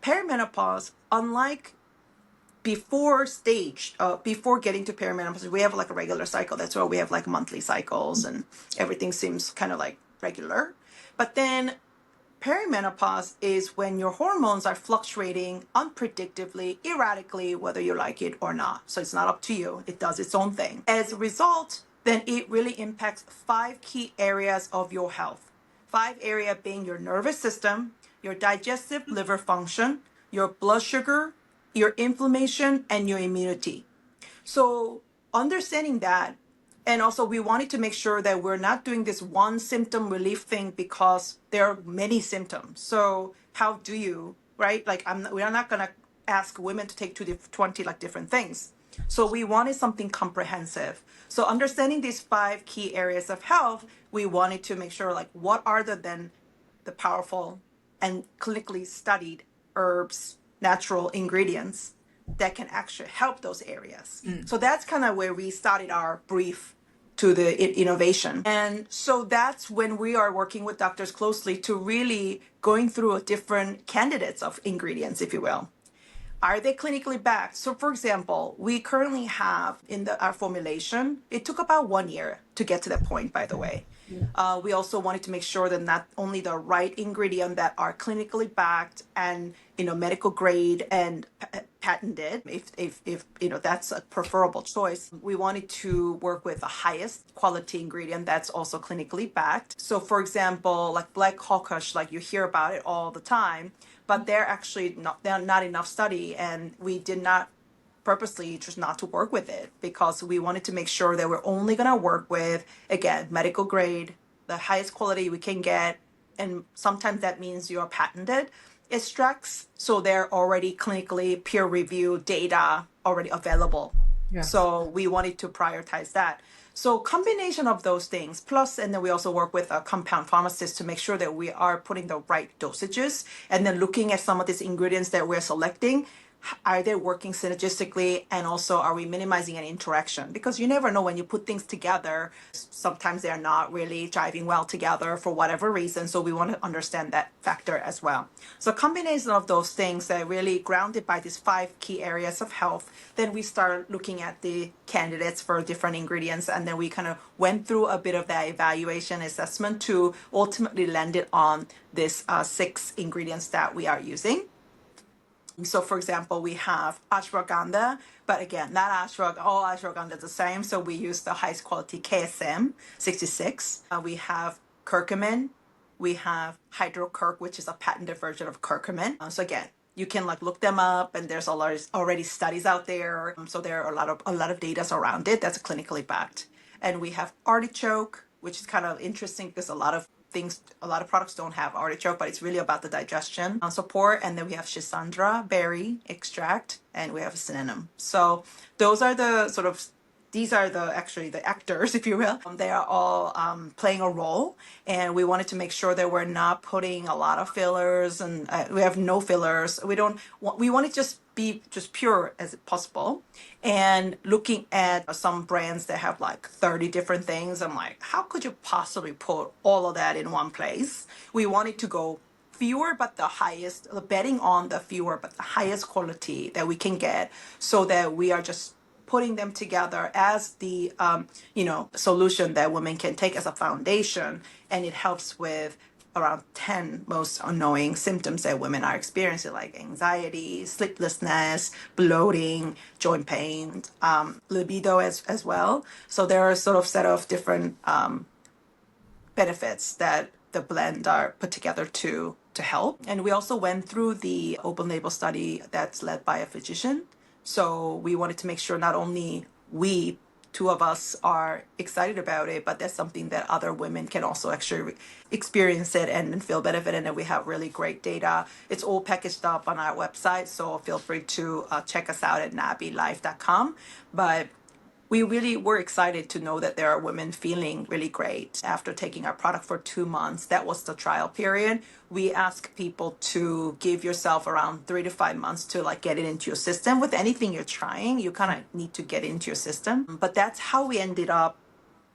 perimenopause, unlike before getting to perimenopause, we have like a regular cycle. That's why we have like monthly cycles and everything seems kind of like regular. But then perimenopause is when your hormones are fluctuating unpredictably, erratically, whether you like it or not. So it's not up to you. It does its own thing. As a result, then it really impacts 5 key areas of your health. 5 areas being your nervous system, your digestive liver function, your blood sugar, your inflammation, and your immunity. So understanding that, and also we wanted to make sure that we're not doing this one symptom relief thing because there are many symptoms. So how do you, right? Like we are not going to ask women to take 20 like different things. So we wanted something comprehensive. So understanding these 5 key areas of health, we wanted to make sure like what are the powerful and clinically studied herbs, natural ingredients that can actually help those areas. So that's kind of where we started our brief to the innovation. And so that's when we are working with doctors closely to really going through different candidates of ingredients, if you will. Are they clinically backed? So for example, we currently have in our formulation, it took about 1 year to get to that point, by the way. We also wanted to make sure that not only the right ingredient that are clinically backed and medical grade and patented, if that's a preferable choice. We wanted to work with the highest quality ingredient that's also clinically backed. So for example, like black cohosh, like you hear about it all the time, but they're not enough study, and we did not purposely choose not to work with it because we wanted to make sure that we're only going to work with, again, medical grade, the highest quality we can get. And sometimes that means you're patented extracts. So they're already clinically peer reviewed data already available. Yes. So we wanted to prioritize that. So combination of those things, plus, and then we also work with a compound pharmacist to make sure that we are putting the right dosages, and then looking at some of these ingredients that we're selecting. Are they working synergistically? And also, are we minimizing any interaction? Because you never know when you put things together, sometimes they're not really driving well together for whatever reason. So we want to understand that factor as well. So combination of those things that are really grounded by these 5 key areas of health, then we start looking at the candidates for different ingredients. And then we kind of went through a bit of that evaluation assessment to ultimately land it on this 6 ingredients that we are using. So, for example, we have ashwagandha, but again, not all ashwagandha is the same. So we use the highest quality KSM 66. We have curcumin. We have hydrocurc, which is a patented version of curcumin. So again, you can like look them up, and there's already studies out there. So there are a lot of data around it that's clinically backed. And we have artichoke, which is kind of interesting because a lot of products don't have artichoke, but it's really about the digestion support. And then we have schisandra berry extract, and we have cinnamon. So those are these are actually the actors, if you will. They are all playing a role, and we wanted to make sure that we're not putting a lot of fillers, and we have no fillers. We want to just be pure as possible. And looking at some brands that have like 30 different things, I'm like, how could you possibly put all of that in one place? We wanted to go fewer but the highest, betting on the fewer but the highest quality that we can get, so that we are just putting them together as the solution that women can take as a foundation, and it helps with around 10 most annoying symptoms that women are experiencing, like anxiety, sleeplessness, bloating, joint pain, libido as well. So there are sort of set of different benefits that the blend are put together to help. And we also went through the open label study that's led by a physician. So we wanted to make sure not only we, 2 of us, are excited about it, but that's something that other women can also actually experience it and feel benefited. And we have really great data. It's all packaged up on our website, so feel free to check us out at nabbilife.com. But we really were excited to know that there are women feeling really great after taking our product for 2 months. That was the trial period. We ask people to give yourself around 3 to 5 months to like get it into your system. With anything you're trying, you kind of need to get into your system. But that's how we ended up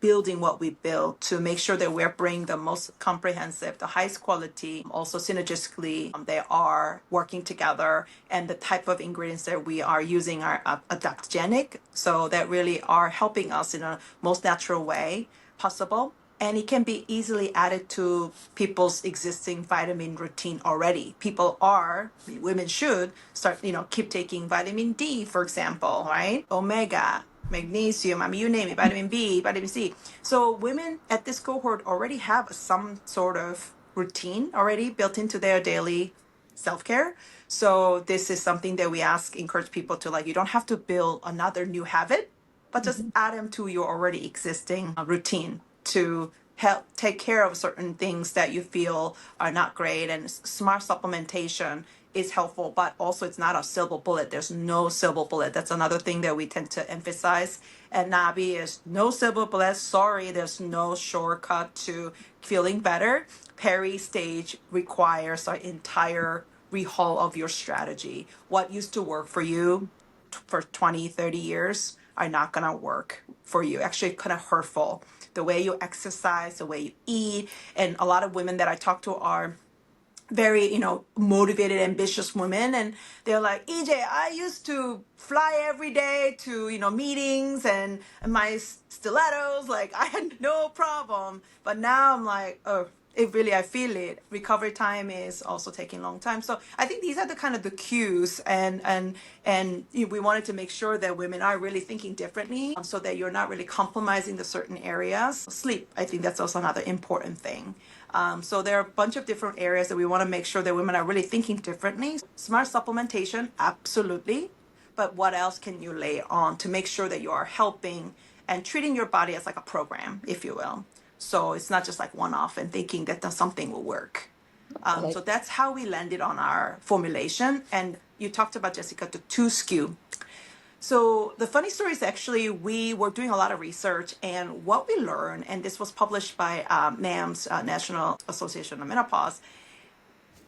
building what we built, to make sure that we're bringing the most comprehensive, the highest quality, also synergistically, they are working together, and the type of ingredients that we are using are adaptogenic, so that really are helping us in a most natural way possible. And it can be easily added to people's existing vitamin routine already. Women should start, keep taking vitamin D, for example, right? Omega, magnesium, you name it, vitamin B, vitamin C. So women at this cohort already have some sort of routine already built into their daily self-care. So this is something that we encourage people to, like, you don't have to build another new habit, but just add them to your already existing routine to help take care of certain things that you feel are not great. And smart supplementation is helpful, but also it's not a silver bullet. There's no silver bullet. That's another thing that we tend to emphasize. And NNABI is no silver bullet. Sorry, there's no shortcut to feeling better. Peri stage requires an entire rehaul of your strategy. What used to work for you for 20, 30 years are not going to work for you. Actually, kind of hurtful. The way you exercise, the way you eat. And a lot of women that I talk to are very, motivated, ambitious women. And they're like, EJ, I used to fly every day to, meetings and my stilettos, like I had no problem. But now I'm like, oh, I feel it. Recovery time is also taking a long time. So I think these are the kind of the cues, and we wanted to make sure that women are really thinking differently, so that you're not really compromising the certain areas. Sleep, I think that's also another important thing. So there are a bunch of different areas that we want to make sure that women are really thinking differently. Smart supplementation, absolutely. But what else can you lay on to make sure that you are helping and treating your body as like a program, if you will? So it's not just like one-off and thinking that something will work. So that's how we landed on our formulation. And you talked about, Jessica, the 2 SKU. So the funny story is, actually, we were doing a lot of research, and what we learned, and this was published by NAMS, National Association of Menopause,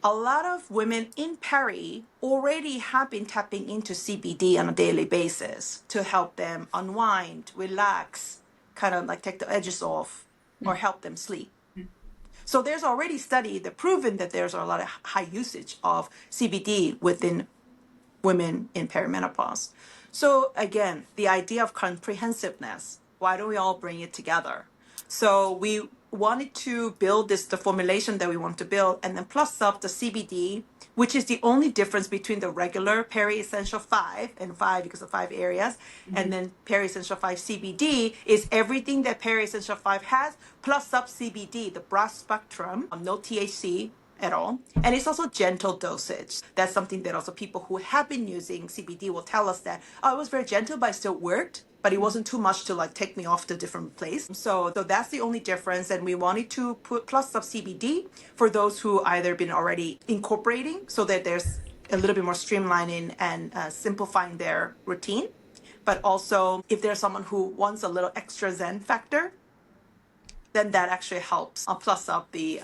a lot of women in Peri already have been tapping into CBD on a daily basis to help them unwind, relax, kind of like take the edges off or help them sleep. So there's already study that proven that there's a lot of high usage of CBD within women in perimenopause. So again, the idea of comprehensiveness, why don't we all bring it together? So we wanted to build the formulation that we want to build, and then plus up the CBD, which is the only difference between the regular Peri Essential 5 and 5 because of 5 areas, and then Peri Essential 5 CBD is everything that Peri Essential 5 has, plus up CBD, the broad spectrum, no THC, at all. And it's also gentle dosage. That's something that also people who have been using CBD will tell us that, oh, it was very gentle, but it still worked. But it wasn't too much to like take me off to a different place. So that's the only difference. And we wanted to put plus some CBD for those who either been already incorporating so that there's a little bit more streamlining and simplifying their routine. But also if there's someone who wants a little extra Zen factor, then that actually helps plus up the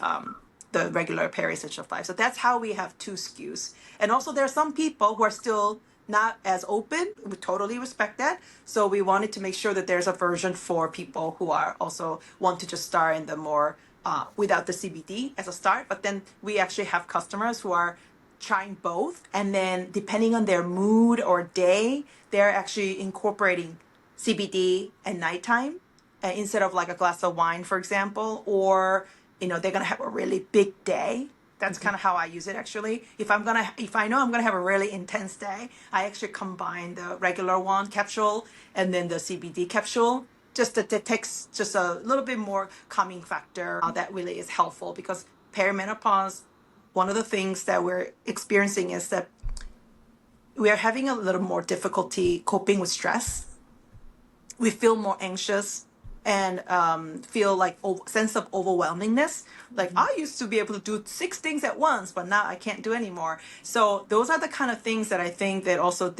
regular Peri Essential 5. So that's how we have 2 SKUs. And also there are some people who are still not as open. We totally respect that. So we wanted to make sure that there's a version for people who are also want to just start in the more without the CBD as a start. But then we actually have customers who are trying both. And then depending on their mood or day, they're actually incorporating CBD at nighttime instead of like a glass of wine, for example, or they're gonna have a really big day. That's kind of how I use it actually. If I know I'm gonna have a really intense day, I actually combine the regular one capsule and then the CBD capsule. Just that it takes just a little bit more calming factor that really is helpful because perimenopause. One of the things that we're experiencing is that we are having a little more difficulty coping with stress. We feel more anxious and feel like sense of overwhelmingness. Like I used to be able to do 6 things at once, but now I can't do anymore. So those are the kind of things that I think that also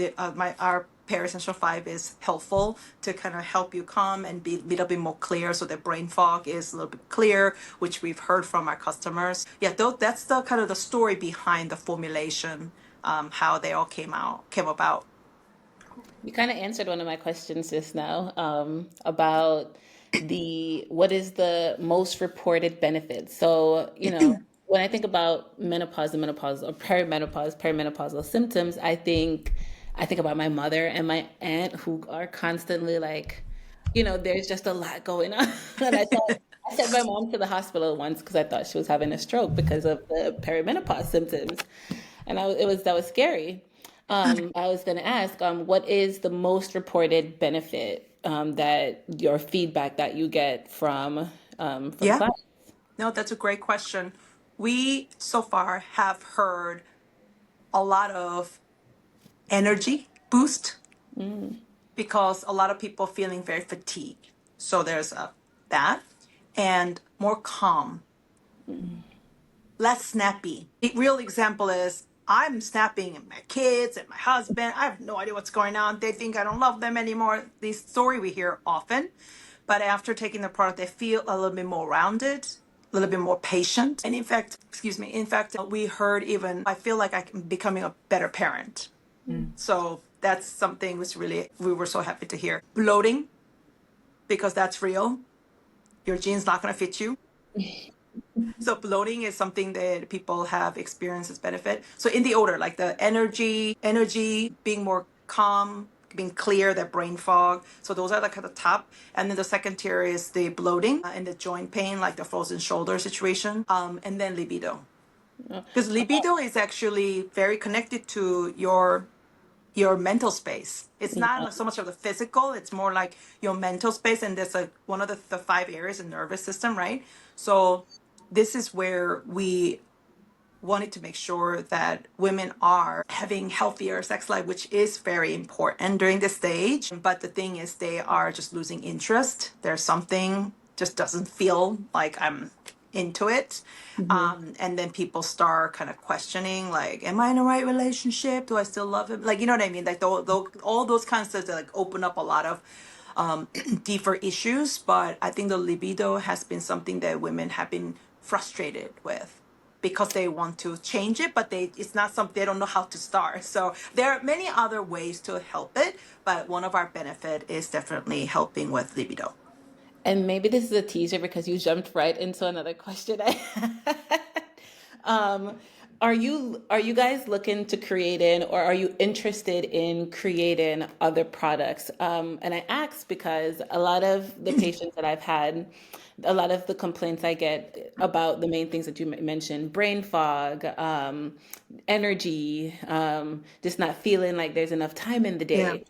our Peri Essential 5 is helpful to kind of help you calm and be a little bit more clear. So the brain fog is a little bit clear, which we've heard from our customers. Yeah, that's the kind of the story behind the formulation, how they all came about. You kind of answered one of my questions just now about what is the most reported benefits. So, when I think about menopause and menopause or perimenopausal symptoms, I think about my mother and my aunt who are constantly like, there's just a lot going on. And I sent my mom to the hospital once because I thought she was having a stroke because of the perimenopause symptoms, and that was scary. I was going to ask, what is the most reported benefit that your feedback that you get from Yeah. clients? No, that's a great question. We so far have heard a lot of energy boost because a lot of people feeling very fatigued. So there's that and more calm, less snappy. The real example is I'm snapping at my kids and my husband. I have no idea what's going on. They think I don't love them anymore. This story we hear often. But after taking the product, they feel a little bit more rounded, a little bit more patient. And in fact, we heard even, I feel like I'm becoming a better parent. So that's something which really, we were so happy to hear. Bloating, because that's real. Your jeans not going to fit you. So bloating is something that people have experienced as benefit. So in the order, like the energy, being more calm, being clear, that brain fog. So those are like at the top. And then the second tier is the bloating and the joint pain, like the frozen shoulder situation. And then libido. Because libido is actually very connected to your mental space. It's not so much of the physical, it's more like your mental space. And there's one of the 5 areas in nervous system, right? So this is where we wanted to make sure that women are having healthier sex life, which is very important during this stage. But the thing is, they are just losing interest. There's something just doesn't feel like I'm into it. And then people start kind of questioning, like, am I in the right relationship? Do I still love him? Like, you know what I mean? Like all those kinds of like open up a lot of deeper issues. But I think the libido has been something that women have been frustrated with because they want to change it, but it's not something, they don't know how to start. So there are many other ways to help it, but one of our benefit is definitely helping with libido. And maybe this is a teaser because you jumped right into another question I had. Um, are you guys looking to create in, or are you interested in creating other products? And I ask because a lot of the patients that I've had, a lot of the complaints I get about the main things that you mentioned, brain fog, energy, just not feeling like there's enough time in the Yeah. day.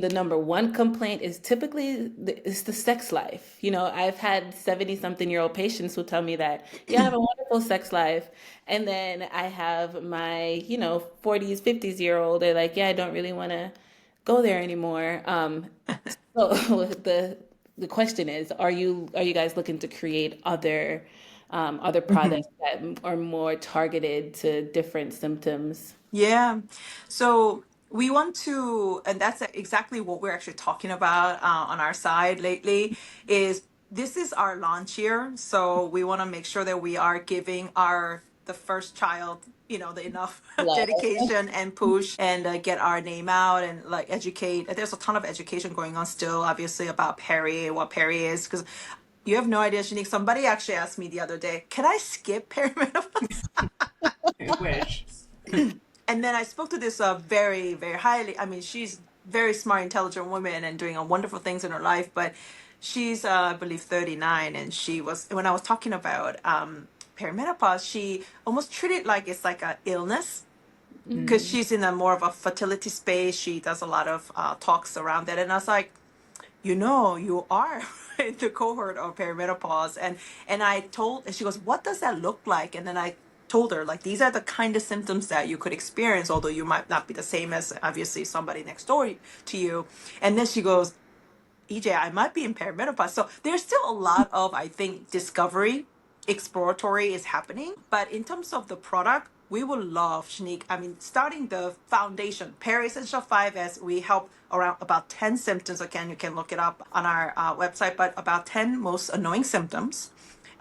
The number one complaint is typically it's the sex life. I've had 70 something year old patients who tell me that, yeah, I have a wonderful sex life. And then I have my, 40s, 50s year old. They're like, yeah, I don't really want to go there anymore. So the question is, are you guys looking to create other products that are more targeted to different symptoms? Yeah. So we want to, and that's exactly what we're actually talking about on our side lately, is this is our launch year. So we want to make sure that we are giving the first child, the enough Love. dedication and push and get our name out and like educate. There's a ton of education going on still, obviously, about Peri, what Peri is, because you have no idea, Shanique. Somebody actually asked me the other day, can I skip perimenopause? I wish. And then I spoke to this very, very highly. I mean, she's very smart, intelligent woman and doing wonderful things in her life. But she's, I believe, 39. And when I was talking about perimenopause, she almost treated it like it's like an illness because she's in a more of a fertility space. She does a lot of talks around that. And I was like, you are in the cohort of perimenopause. And she goes, what does that look like? And then I told her, like, these are the kind of symptoms that you could experience, although you might not be the same as obviously somebody next door to you. And then she goes, EJ, I might be in perimenopause. So there's still a lot of, I think, discovery, exploratory is happening. But in terms of the product, we would love, Shanique, I mean, starting the foundation, Peri Essential 5S, we help around about 10 symptoms. Again, you can look it up on our website, but about 10 most annoying symptoms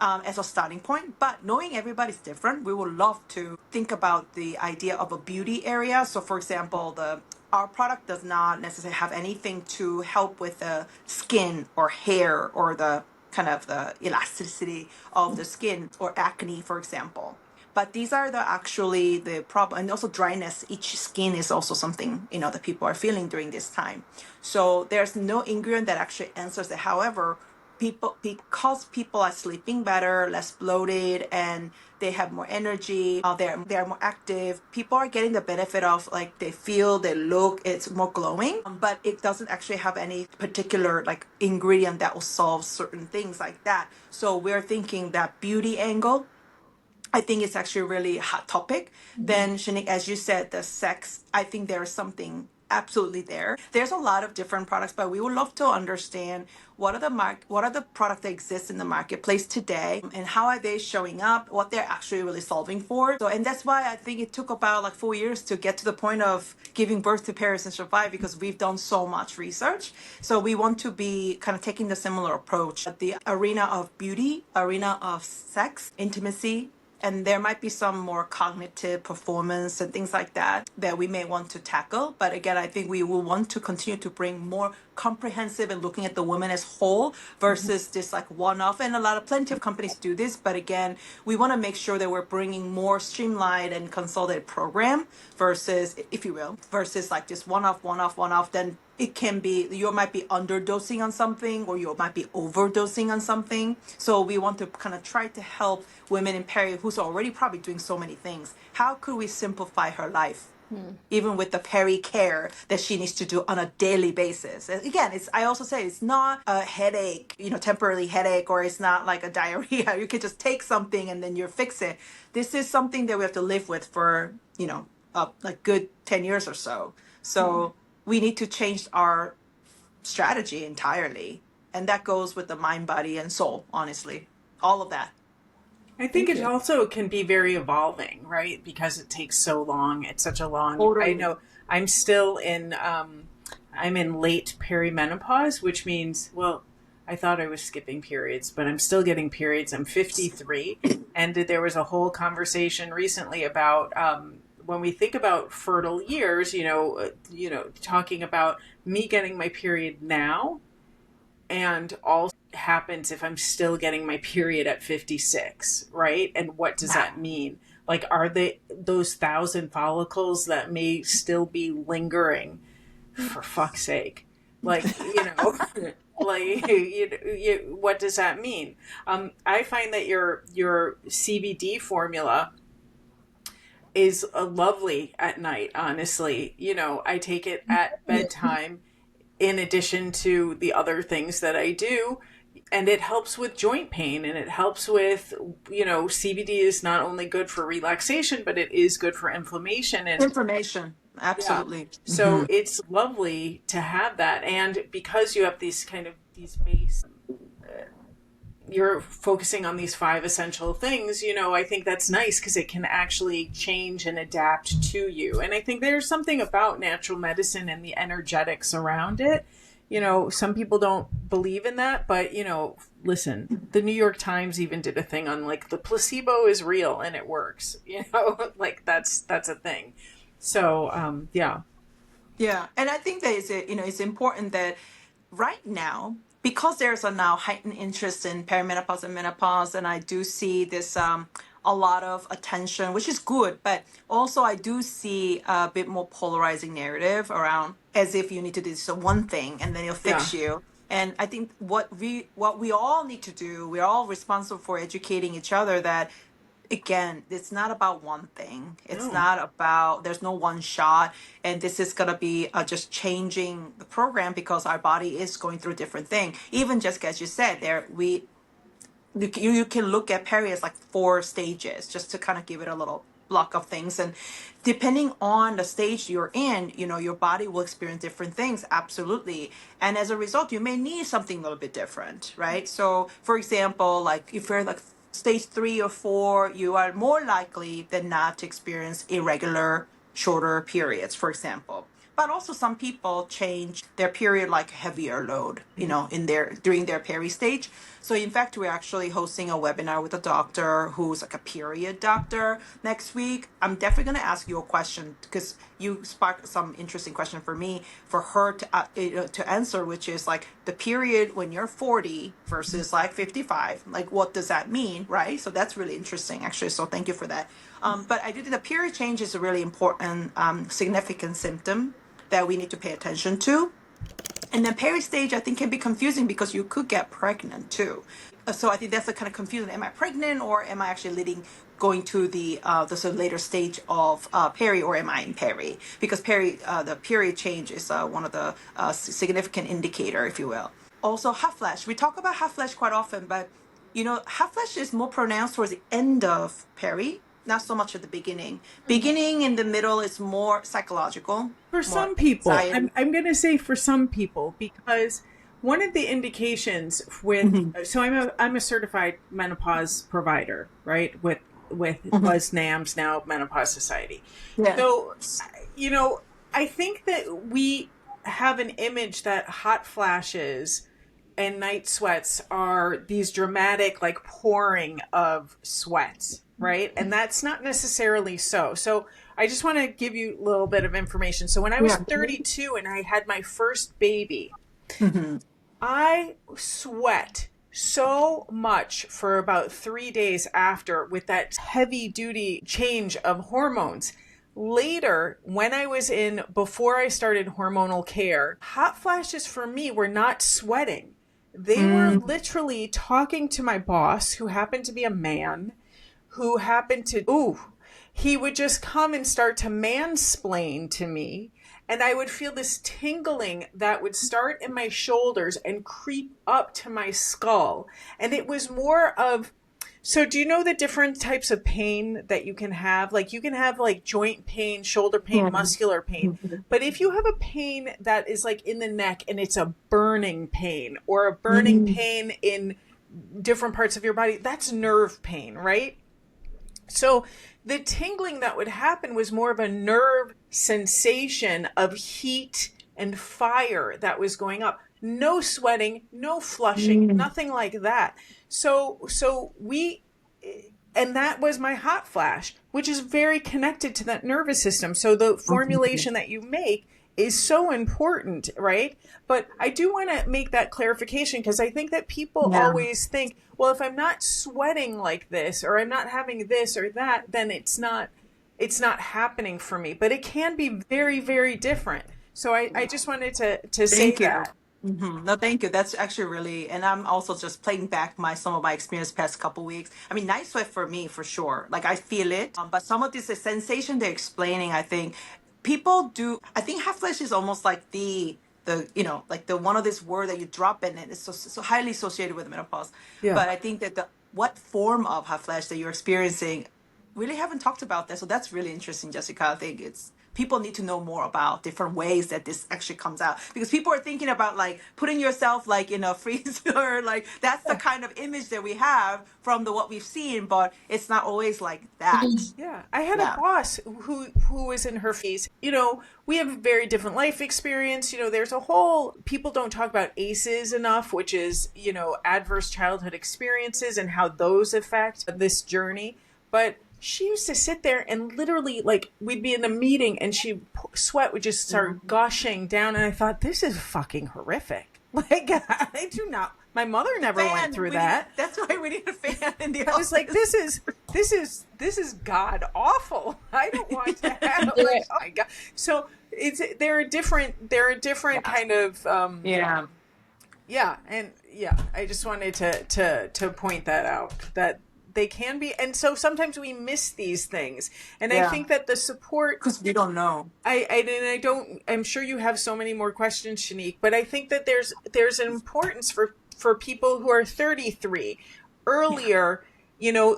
as a starting point. But knowing everybody's different, we would love to think about the idea of a beauty area. So, for example, our product does not necessarily have anything to help with the skin or hair or the kind of the elasticity of the skin or acne, for example. But these are actually the problem, and also dryness. Each skin is also something that people are feeling during this time. So there's no ingredient that actually answers it. However, because people are sleeping better, less bloated, and they have more energy, they're more active, people are getting the benefit of, like, they feel, they look, it's more glowing, but it doesn't actually have any particular like ingredient that will solve certain things like that. So we're thinking that beauty angle, I think it's actually a really hot topic. Then, Shanique, as you said, the sex, I think there's something absolutely there. There's a lot of different products, but we would love to understand what are the products that exist in the marketplace today, and how are they showing up, what they're actually really solving for. So, and that's why I think it took about like 4 years to get to the point of giving birth to Peri Essential 5, because we've done so much research. So we want to be kind of taking the similar approach at the arena of beauty, arena of sex, intimacy, and there might be some more cognitive performance and things like that we may want to tackle. But again, I think we will want to continue to bring more comprehensive and looking at the woman as whole versus this like one-off. And plenty of companies do this. But again, we want to make sure that we're bringing more streamlined and consolidated program versus, if you will, versus like just one-off. Then it can be, you might be underdosing on something, or you might be overdosing on something. So we want to kind of try to help women in Peri who's already probably doing so many things. How could we simplify her life? Even with the Peri care that she needs to do on a daily basis. And again, I also say it's not a headache, temporary headache, or it's not like a diarrhea. You can just take something and then you fix it. This is something that we have to live with for, like good 10 years or so. So we need to change our strategy entirely. And that goes with the mind, body, and soul, honestly. All of that. I think it also can be very evolving, right? Because it takes so long. It's such a long. Totally. I know I'm still in. I'm in late perimenopause, which means, well, I thought I was skipping periods, but I'm still getting periods. I'm 53. And there was a whole conversation recently about when we think about fertile years, talking about me getting my period now, and also happens if I'm still getting my period at 56, right? And what does that mean? Like, are they those 1,000 follicles that may still be lingering? For fuck's sake. Like, like, what does that mean? I find that your CBD formula is lovely at night, honestly. I take it at bedtime in addition to the other things that I do. And it helps with joint pain, and it helps with, CBD is not only good for relaxation, but it is good for inflammation. And Information. Absolutely. yeah. So it's lovely to have that. And because you have these base, you're focusing on these 5 essential things, I think that's nice because it can actually change and adapt to you. And I think there's something about natural medicine and the energetics around it. Some people don't believe in that, but, listen, the New York Times even did a thing on like the placebo is real and it works, like that's a thing. So, yeah. Yeah. And I think that it's important that right now, because there's a now heightened interest in perimenopause and menopause, and I do see this a lot of attention, which is good, but also I do see a bit more polarizing narrative around as if you need to do this one thing and then it'll fix you. And I think what we all need to do, we're all responsible for educating each other that again, it's not about one thing. It's not about, there's no one shot. And this is going to be just changing the program because our body is going through a different thing. Even just as you said there, you can look at Peri as like 4 stages just to kind of give it a little block of things. And depending on the stage you're in, your body will experience different things. Absolutely. And as a result, you may need something a little bit different, right? So for example, like if you're like stage 3 or 4, you are more likely than not to experience irregular, shorter periods, for example. But also some people change their period like heavier load, during their peri stage. So in fact, we're actually hosting a webinar with a doctor who's like a period doctor next week. I'm definitely going to ask you a question because you sparked some interesting question for me, for her to answer, which is like the period when you're 40 versus like 55. Like, what does that mean, right? So that's really interesting, actually. So thank you for that. But I do think the period change is a really important, significant symptom that we need to pay attention to. And then peri stage, I think, can be confusing because you could get pregnant too. So I think that's the kind of confusion. Am I pregnant, or am I actually going to the sort of later stage of peri, or am I in peri? Because the period change is one of the significant indicator, if you will. Also, hot flash. We talk about hot flash quite often, but hot flash is more pronounced towards the end of peri, not so much at the beginning. Beginning in the middle is more psychological. For some people, I'm going to say for some people, because one of the indications with, so I'm a certified menopause provider, right? With was NAMS, now Menopause Society. Yeah. So, I think that we have an image that hot flashes and night sweats are these dramatic, like pouring of sweat, right? And that's not necessarily so. So I just want to give you a little bit of information. So when I was 32 and I had my first baby, I sweat so much for about 3 days after with that heavy duty change of hormones. Later, when I was before I started hormonal care, hot flashes for me were not sweating. They were literally talking to my boss, who happened to be a man, who happened to, he would just come and start to mansplain to me. And I would feel this tingling that would start in my shoulders and creep up to my skull. And it was more of, so do you know the different types of pain that you can have? Like you can have like joint pain, shoulder pain, muscular pain. But if you have a pain that is like in the neck and it's a burning pain, or a burning pain in different parts of your body, that's nerve pain, right? So the tingling that would happen was more of a nerve sensation of heat and fire that was going up. No sweating, no flushing, nothing like that. And that was my hot flash, which is very connected to that nervous system. So the formulation that you make is so important, right? But I do want to make that clarification, because I think that people always think, well, if I'm not sweating like this, or I'm not having this or that, then it's not happening for me. But it can be very, very different. So I just wanted to say that. No, thank you. That's actually really, and I'm also just playing back some of my experience past couple weeks. I mean, night sweat for me for sure. Like I feel it, but some of this sensation they're explaining, I think people do. I think hot flash is almost like the like the one of this word that you drop in it is so highly associated with menopause. Yeah. But I think that what form of hot flash that you're experiencing, really haven't talked about that. So that's really interesting, Jessica. I think people need to know more about different ways that this actually comes out, because people are thinking about like putting yourself like in a freezer, like that's the kind of image that we have from what we've seen, but it's not always like that. Yeah, I had a boss who was in her 50s. We have a very different life experience. There's a whole, people don't talk about ACEs enough, which is, adverse childhood experiences and how those affect this journey. But she used to sit there and literally, like, we'd be in a meeting and sweat would just start gushing down. And I thought, this is fucking horrific. Like, I do not, my mother never went through that. That's why we need a fan in the office. I was like, this is god awful. I don't want to have, like, oh my God. So there are different kind of, I just wanted to point that out, that they can be, and so sometimes we miss these things, and I think that the support, because we don't know. I'm sure you have so many more questions, Shanique, but I think that there's an importance for people who are 33 earlier.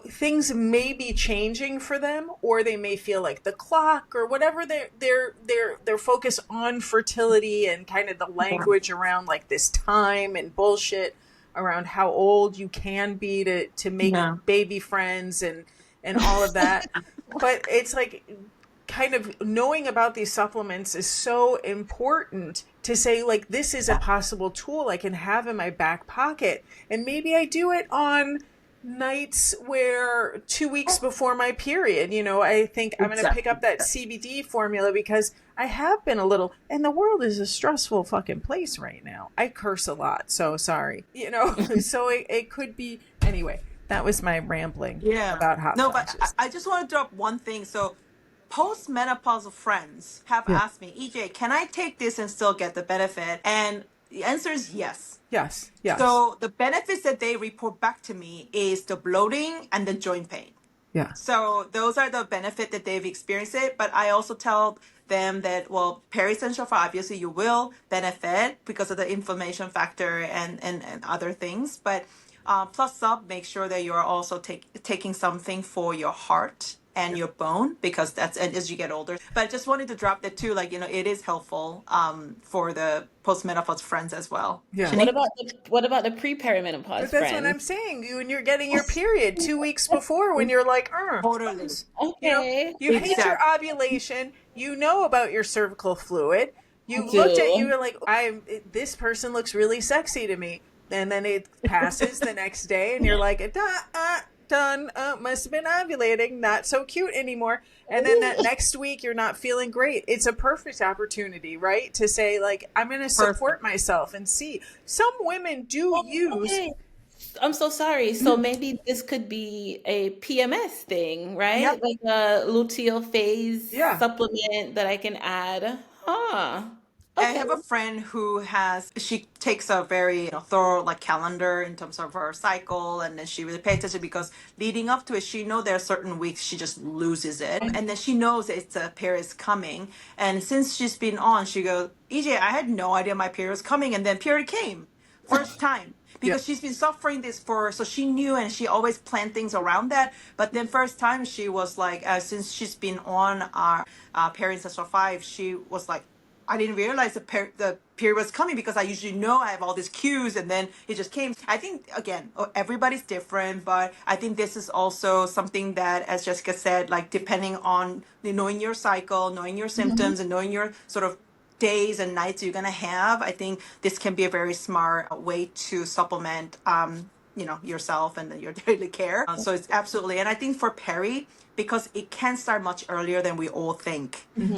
Things may be changing for them, or they may feel like the clock or whatever, their focus on fertility and kind of the language around like this time and bullshit around how old you can be to make baby friends and all of that. But it's like, kind of knowing about these supplements is so important to say, like, this is a possible tool I can have in my back pocket. And maybe I do it on nights where 2 weeks before my period, I think I'm going to pick up that CBD formula, because I have been a little, and the world is a stressful fucking place right now. I curse a lot, so sorry, so it could be, anyway, that was my rambling about hot flashes. But I just want to drop one thing. So postmenopausal friends have asked me, EJ, can I take this and still get the benefit? And the answer is yes. Yes. So the benefits that they report back to me is the bloating and the joint pain. Yeah. So those are the benefit that they've experienced it. But I also tell them that, well, Peri Essential for obviously you will benefit because of the inflammation factor and other things. But plus up, make sure that you're also taking something for your heart and your bone, because that's, and as you get older. But I just wanted to drop that too, like, it is helpful for the postmenopause friends as well. Yeah. What about the pre-perimenopause friends? That's what I'm saying. When you're getting your period 2 weeks before, when you're like, totally. Okay. You hate your ovulation, about your cervical fluid. You looked at, you were like, this person looks really sexy to me. And then it passes the next day and you're like, done, must have been ovulating, not so cute anymore. And then that next week you're not feeling great. It's a perfect opportunity, right? To say, like, I'm going to support myself and see. Some women do use... Okay. I'm so sorry. So maybe this could be a PMS thing, right? Yep. Like a luteal phase supplement that I can add. Huh. Okay. I have a friend who she takes a very thorough calendar in terms of her cycle, and then she really pays attention, because leading up to it, she knows there are certain weeks she just loses it, and then she knows it's a period is coming. And since she's been on, she goes, EJ, I had no idea my period was coming, and then period came first time. Because she's been suffering this so she knew, and she always planned things around that. But then first time she was like, since she's been on our Peri Essential 5, she was like, I didn't realize the period was coming, because I usually know I have all these cues, and then it just came. I think, again, everybody's different, but I think this is also something that, as Jessica said, like depending on knowing your cycle, knowing your symptoms, and knowing your sort of days and nights you're going to have, I think this can be a very smart way to supplement, yourself and your daily care. So it's absolutely, and I think for Peri, because it can start much earlier than we all think.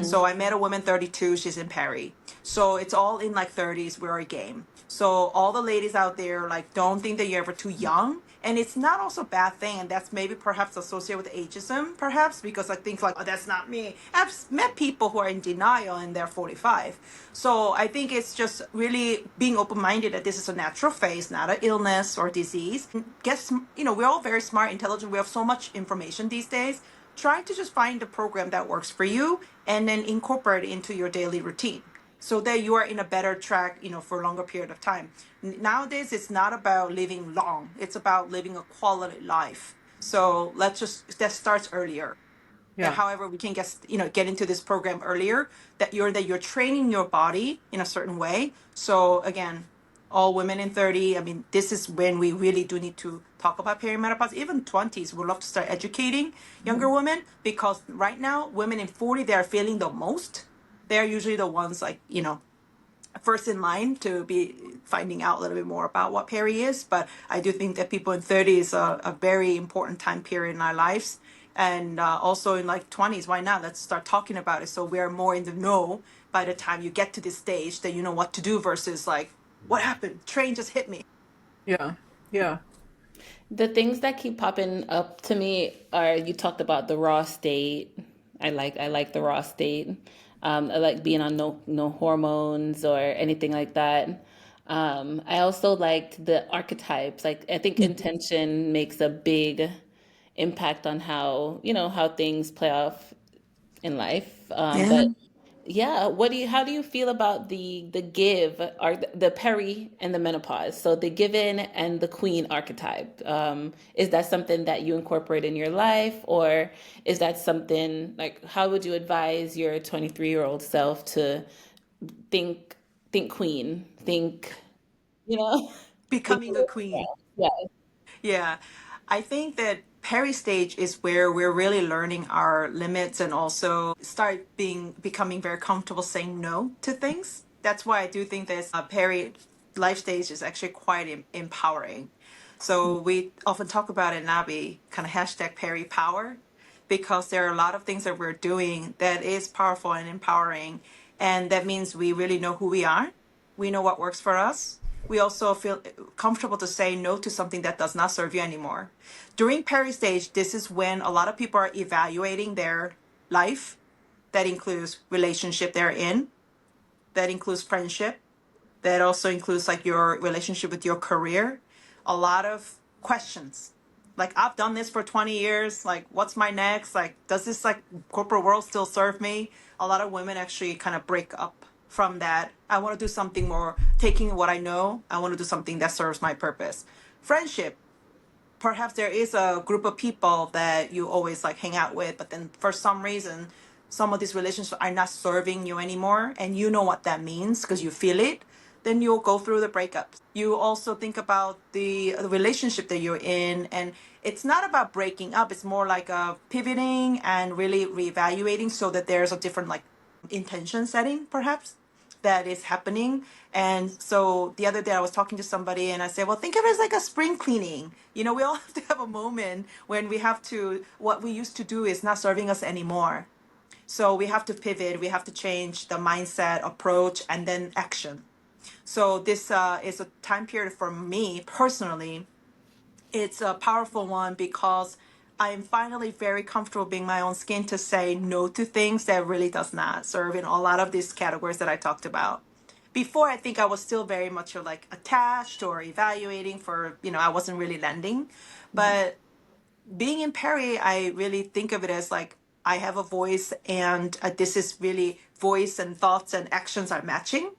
So I met a woman 32, she's in Peri. So it's all in like 30s, we're a game. So all the ladies out there, like, don't think that you're ever too young. And it's not also a bad thing, and that's maybe perhaps associated with ageism, perhaps, because I think like, oh, that's not me. I've met people who are in denial and they're 45. So I think it's just really being open-minded that this is a natural phase, not an illness or disease. Guess, we're all very smart, intelligent. We have so much information these days. Try to just find the program that works for you and then incorporate it into your daily routine, so that you are in a better track, for a longer period of time. Nowadays, it's not about living long. It's about living a quality life. So that starts earlier. Yeah. However, we can get into this program earlier, that you're training your body in a certain way. So again, all women in 30, I mean, this is when we really do need to talk about perimenopause. Even 20s, we'd love to start educating younger women, because right now, women in 40, they are feeling the most. They're usually the ones like, first in line to be finding out a little bit more about what Peri is. But I do think that people in 30 is a very important time period in our lives. And also in like 20s, why not? Let's start talking about it, so we're more in the know by the time you get to this stage, that you know what to do, versus like, what happened? Train just hit me. Yeah. Yeah. The things that keep popping up to me are, you talked about the raw state. I like the raw state. I like being on no hormones or anything like that. I also liked the archetypes. Like, I think intention makes a big impact on how things play off in life. Yeah. But yeah, how do you feel about the give, or the Peri and the menopause? So the given and the queen archetype. Is that something that you incorporate in your life, or is that something like, how would you advise your 23-year-old self to think queen, you know, think a Becoming a little queen. yeah. Yeah, I think that peri stage is where we're really learning our limits, and also start becoming very comfortable saying no to things. That's why I do think this peri life stage is actually quite empowering. So we often talk about in NNABI, kind of hashtag peri power, because there are a lot of things that we're doing that is powerful and empowering. And that means we really know who we are. We know what works for us. We also feel comfortable to say no to something that does not serve you anymore. During peri stage, this is when a lot of people are evaluating their life. That includes relationship they're in, that includes friendship, that also includes like your relationship with your career. A lot of questions. Like, I've done this for 20 years. Like, what's my next? Like, does this like corporate world still serve me? A lot of women actually kind of break up from that. I want to do something more, taking what I know. I want to do something that serves my purpose. Friendship. Perhaps there is a group of people that you always like hang out with, but then for some reason, some of these relationships are not serving you anymore, and you know what that means because you feel it. Then you'll go through the breakups. You also think about the relationship that you're in, and it's not about breaking up. It's more like pivoting and really reevaluating, so that there's a different like intention setting, perhaps, that is happening. And so the other day I was talking to somebody and I said, well, think of it as like a spring cleaning. We all have to have a moment when we have to, what we used to do is not serving us anymore. So we have to pivot, we have to change the mindset, approach, and then action. So this is a time period for me personally. It's a powerful one because I'm finally very comfortable being my own skin to say no to things that really does not serve in a lot of these categories that I talked about. Before, I think I was still very much like attached or evaluating for, I wasn't really lending. But being in Peri, I really think of it as like, I have a voice, and this is really voice and thoughts and actions are matching,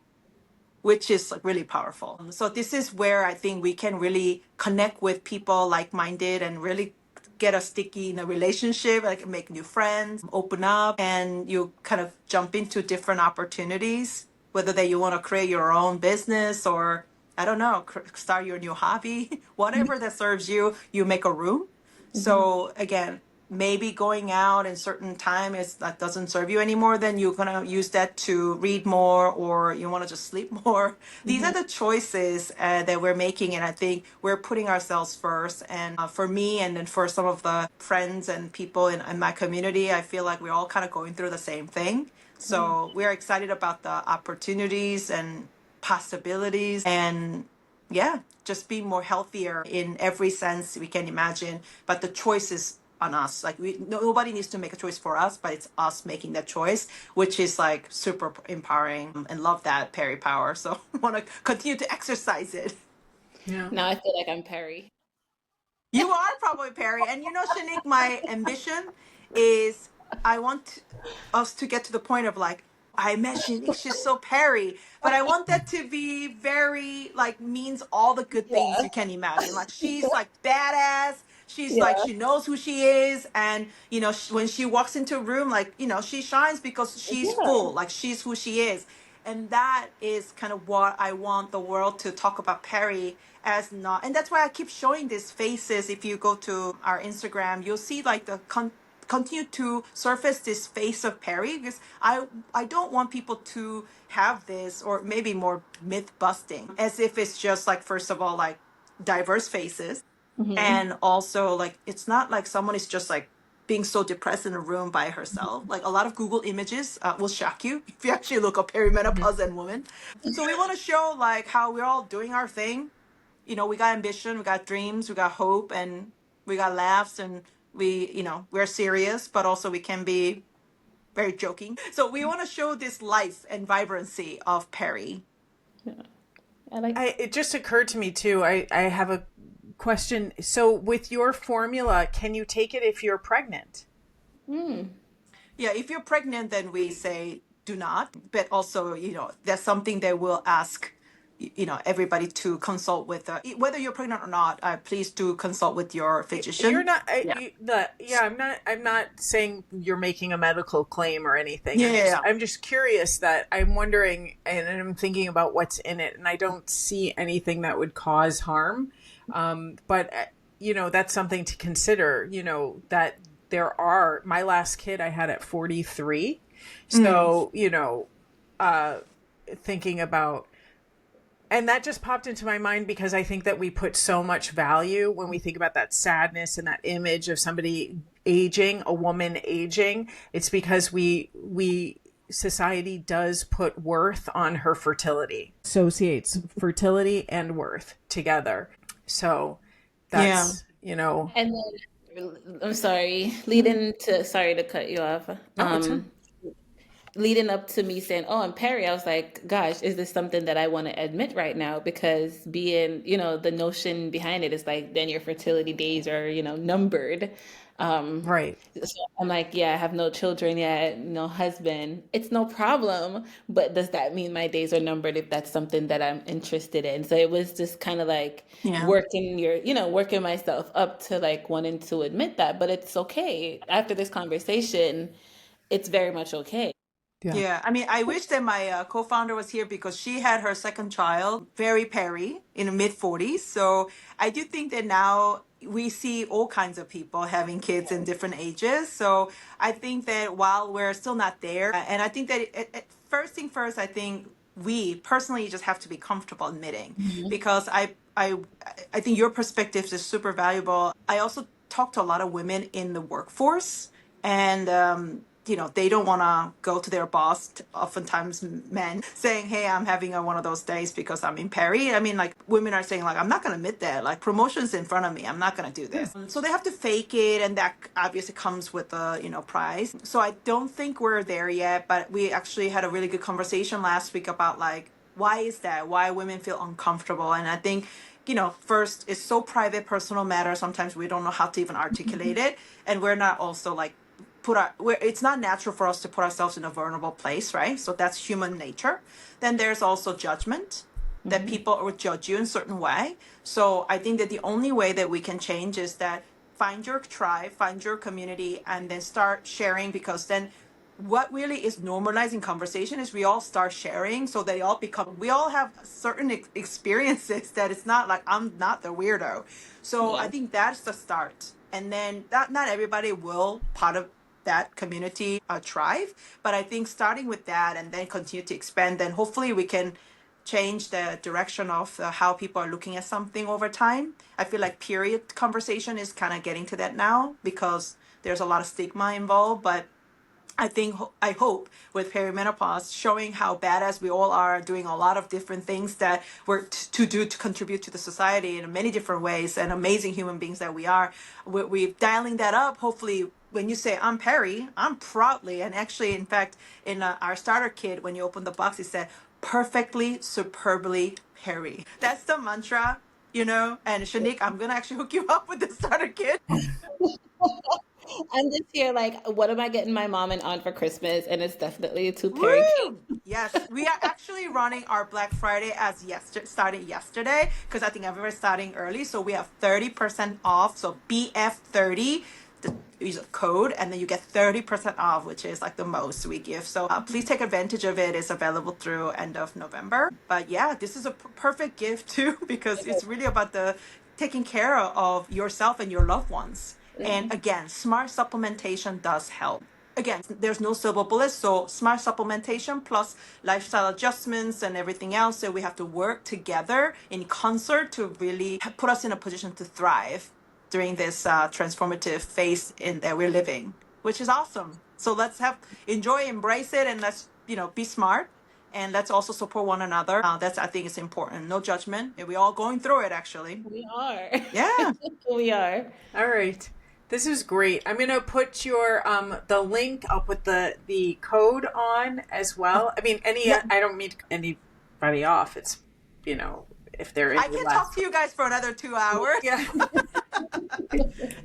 which is like really powerful. So this is where I think we can really connect with people like-minded and really get a sticky in a relationship, like make new friends, open up, and you kind of jump into different opportunities, whether that you want to create your own business or, I don't know, start your new hobby, whatever that serves you, you make a room. So again, maybe going out in certain time is that doesn't serve you anymore, then you're gonna use that to read more, or you want to just sleep more. These are the choices that we're making, and I think we're putting ourselves first. And for me, and then for some of the friends and people in my community, I feel like we're all kind of going through the same thing. So we're excited about the opportunities and possibilities, and yeah, just be more healthier in every sense we can imagine. But the choice is on us. Like nobody needs to make a choice for us, but it's us making that choice, which is like super empowering, and love that Peri power. So I want to continue to exercise it. Yeah. Now I feel like I'm Perry. You are probably Peri. And Shanique, my ambition is I want us to get to the point of like, I met Shanique, she's so Peri, but I want that to be very like means all the good things Yeah. you can imagine. Like she's like badass. She's like, Yeah. she knows who she is. And, when she walks into a room, like, she shines because she's Yeah. full, like she's who she is. And that is kind of what I want the world to talk about Peri as not. And that's why I keep showing these faces. If you go to our Instagram, you'll see like the continue to surface this face of Peri, because I don't want people to have this, or maybe more myth busting, as if it's just like, first of all, like diverse faces, and also like it's not like someone is just like being so depressed in a room by herself. Like a lot of Google images will shock you if you actually look up perimenopause and woman. So we want to show like how we're all doing our thing. We got ambition, we got dreams, we got hope, and we got laughs, and we're serious, but also we can be very joking. So we want to show this life and vibrancy of Peri. I like. It just occurred to me too. I have a question. So with your formula, can you take it if you're pregnant? Yeah, if you're pregnant, then we say do not. But also, that's something they will ask, everybody to consult with. Whether you're pregnant or not, please do consult with your You're physician. not. Yeah. Yeah, I'm not. I'm not saying you're making a medical claim or anything. Yeah, yeah, yeah. I'm just curious that I'm wondering, and I'm thinking about what's in it, and I don't see anything that would cause harm. But that's something to consider. That there are. My last kid I had at 43, so thinking about. And that just popped into my mind because I think that we put so much value when we think about that sadness and that image of somebody aging, a woman aging. It's because society does put worth on her fertility, associates fertility and worth together. So that's, Yeah. And then I'm sorry, sorry to cut you off. no, it's fine. Leading up to me saying, "Oh, I'm Perry," I was like, "Gosh, is this something that I want to admit right now?" Because being, the notion behind it is like, then your fertility days are, numbered. Right. So I'm like, yeah, I have no children yet, no husband. It's no problem, but does that mean my days are numbered if that's something that I'm interested in? So it was just kind of like Yeah. working myself up to like wanting to admit that, but it's okay. After this conversation, it's very much okay. Yeah. Yeah, I mean, I wish that my co-founder was here, because she had her second child, very Perry, in the mid 40s. So I do think that now we see all kinds of people having kids in different ages. So I think that while we're still not there, and I think that first thing first, I think we personally just have to be comfortable admitting, because I think your perspective is super valuable. I also talk to a lot of women in the workforce, and they don't want to go to their boss, oftentimes men, saying, hey, I'm having one of those days because I'm in Peri. I mean, like, women are saying, like, I'm not going to admit that. Like, promotion's in front of me. I'm not going to do this. So they have to fake it, and that obviously comes with a, price. So I don't think we're there yet, but we actually had a really good conversation last week about, like, why is that? Why women feel uncomfortable? And I think, first, it's so private, personal matter. Sometimes we don't know how to even articulate it. And we're not also, like, it's not natural for us to put ourselves in a vulnerable place, right? So that's human nature. Then there's also judgment, that people would judge you in a certain way. So I think that the only way that we can change is that find your tribe, find your community, and then start sharing, because then what really is normalizing conversation is we all start sharing, so we all have certain experiences, that it's not like I'm not the weirdo. So I think that's the start. And then not everybody will part of that community thrive. But I think starting with that and then continue to expand, then hopefully we can change the direction of how people are looking at something over time. I feel like period conversation is kind of getting to that now because there's a lot of stigma involved. But I hope with perimenopause showing how badass we all are, doing a lot of different things that we're to do to contribute to the society in many different ways, and amazing human beings that we are. We're dialing that up. Hopefully, when you say I'm Peri, I'm proudly, and actually, in fact, in our starter kit, when you open the box, it said perfectly, superbly Peri. That's the mantra, you know. And Shanique, I'm gonna actually hook you up with the starter kit. I'm just here like, what am I getting my mom and aunt for Christmas? And it's definitely two Peri cake. Woo! Yes, we are actually running our Black Friday as started yesterday because I think everybody's starting early. So we have 30% off. So BF30, use a code, and then you get 30% off, which is like the most we give. So please take advantage of it. It's available through end of November. But yeah, this is a perfect gift too because it's really about the taking care of yourself and your loved ones. And again, smart supplementation does help. Again, there's no silver bullet. So smart supplementation plus lifestyle adjustments and everything else. So we have to work together in concert to really put us in a position to thrive during this transformative phase in that we're living, which is awesome. So let's enjoy, embrace it, and let's be smart. And let's also support one another. That's, I think, is important. No judgment. We're all going through it, actually. We are. Yeah. We are. All right. This is great. I'm gonna put your the link. I'll put the code on as well. I mean, Yeah. I don't mean anybody off. It's if they're in I the can last. talk to you guys for another 2 hours. Yeah.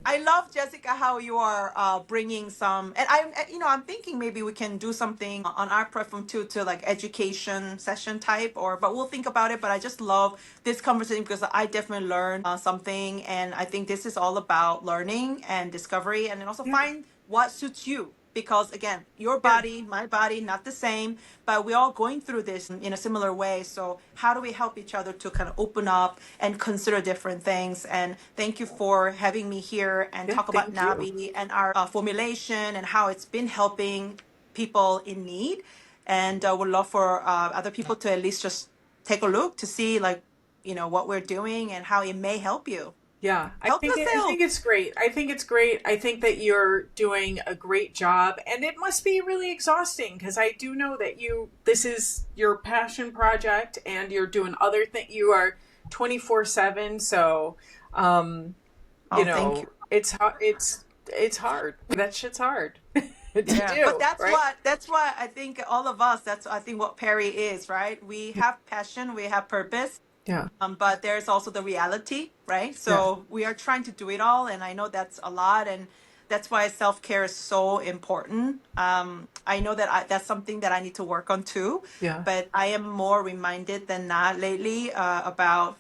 I love, Jessica, how you are bringing some, and I'm thinking maybe we can do something on our platform too, to like education session type, but we'll think about it. But I just love this conversation because I definitely learned something, and I think this is all about learning and discovery, and then also find what suits you. Because again, your body, my body, not the same, but we're all going through this in a similar way. So how do we help each other to kind of open up and consider different things? And thank you for having me here and talk about thank you. NNABI and our formulation and how it's been helping people in need. And would love for other people to at least just take a look to see like, what we're doing and how it may help you. Yeah, Help I yourself. think it's great. I think it's great. I think that you're doing a great job, and it must be really exhausting because I do know that this is your passion project, and you're doing other things. You are 24/7, so Oh, thank you. it's hard. That shit's hard to Yeah, do, but right? that's what I think all of us, that's I think what Peri is, right? We have passion, we have purpose, Yeah, but there's also the reality, right? yeah, So we are trying to do it all, and I know that's a lot, and that's why self-care is so important. I know that that's something that I need to work on too, yeah, but I am more reminded than not lately about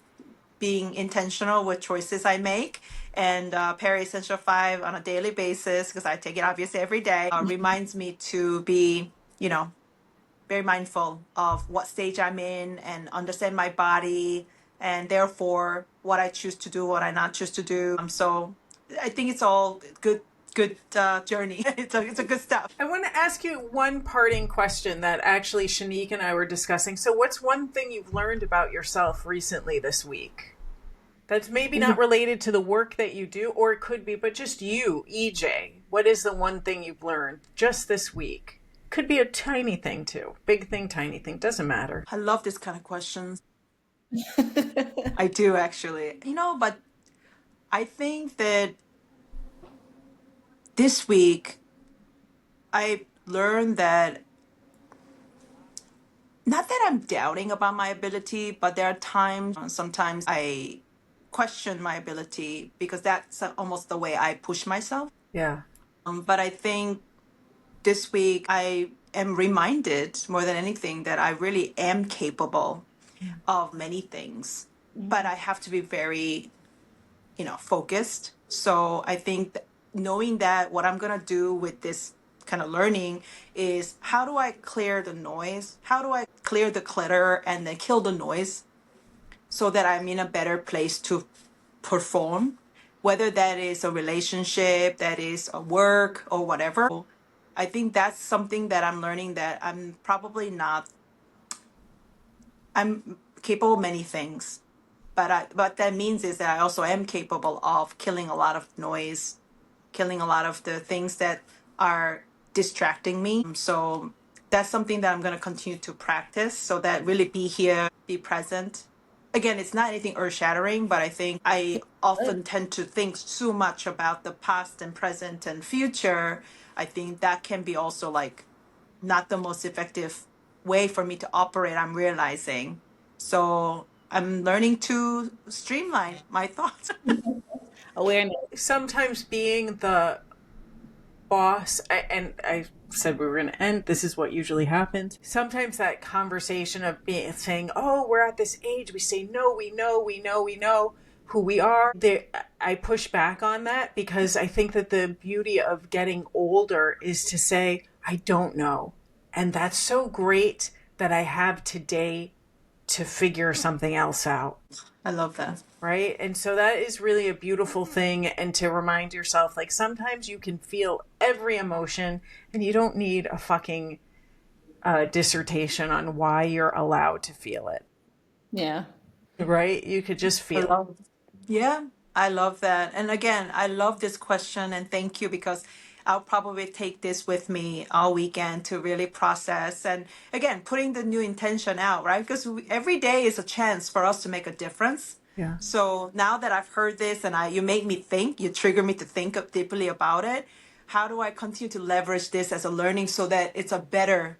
being intentional with choices I make. And Perry Essential 5 on a daily basis, because I take it obviously every day, reminds me to be, very mindful of what stage I'm in and understand my body and therefore what I choose to do, what I not choose to do. So I think it's all good journey. It's a good stuff. I want to ask you one parting question that actually Shanique and I were discussing. So, what's one thing you've learned about yourself recently this week? That's maybe not related to the work that you do, or it could be, but just you, EJ. What is the one thing you've learned just this week? Could be a tiny thing too. Big thing, tiny thing, doesn't matter. I love this kind of questions. I do actually. But I think that this week I learned that not that I'm doubting about my ability, but there are times, sometimes I question my ability because that's almost the way I push myself. Yeah. But I think this week I am reminded more than anything that I really am capable of many things, but I have to be very, focused. So I think knowing that what I'm going to do with this kind of learning is how do I clear the noise? How do I clear the clutter and then kill the noise so that I'm in a better place to perform whether that is a relationship, that is a work or whatever. I think that's something that I'm learning, that I'm probably not, I'm capable of many things, but what that means is that I also am capable of killing a lot of noise, killing a lot of the things that are distracting me. So that's something that I'm going to continue to practice, so that really be here, be present. Again, it's not anything earth shattering, but I think I often tend to think too much about the past and present and future. I think that can be also like not the most effective way for me to operate, I'm realizing. So I'm learning to streamline my thoughts. Awareness. Sometimes being the boss, and I said we were going to end, this is what usually happens. Sometimes that conversation of saying, oh, we're at this age, we say, no, we know who we are. I push back on that, because I think that the beauty of getting older is to say, I don't know. And that's so great that I have today to figure something else out. I love that. Right? And so that is really a beautiful thing. And to remind yourself, like, sometimes you can feel every emotion and you don't need a fucking dissertation on why you're allowed to feel it. Yeah. Right? You could just feel it. Yeah, I love that. And again, I love this question, and thank you, because I'll probably take this with me all weekend to really process. And again, putting the new intention out, right? Because every day is a chance for us to make a difference. Yeah. So now that I've heard this, and you make me think, you trigger me to think deeply about it. How do I continue to leverage this as a learning so that it's a better,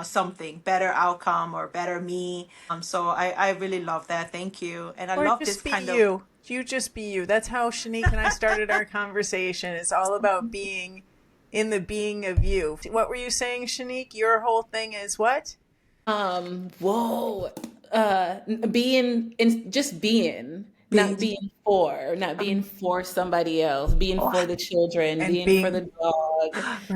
something, better outcome or better me? So I really love that. Thank you. And I Or love just this be kind of. you. You just be you. That's how Shanique and I started our conversation. It's all about being in the being of you. What were you saying, Shanique? Your whole thing is what? Whoa. Being in, just being, not being for somebody else, being for the children, And being for the dog,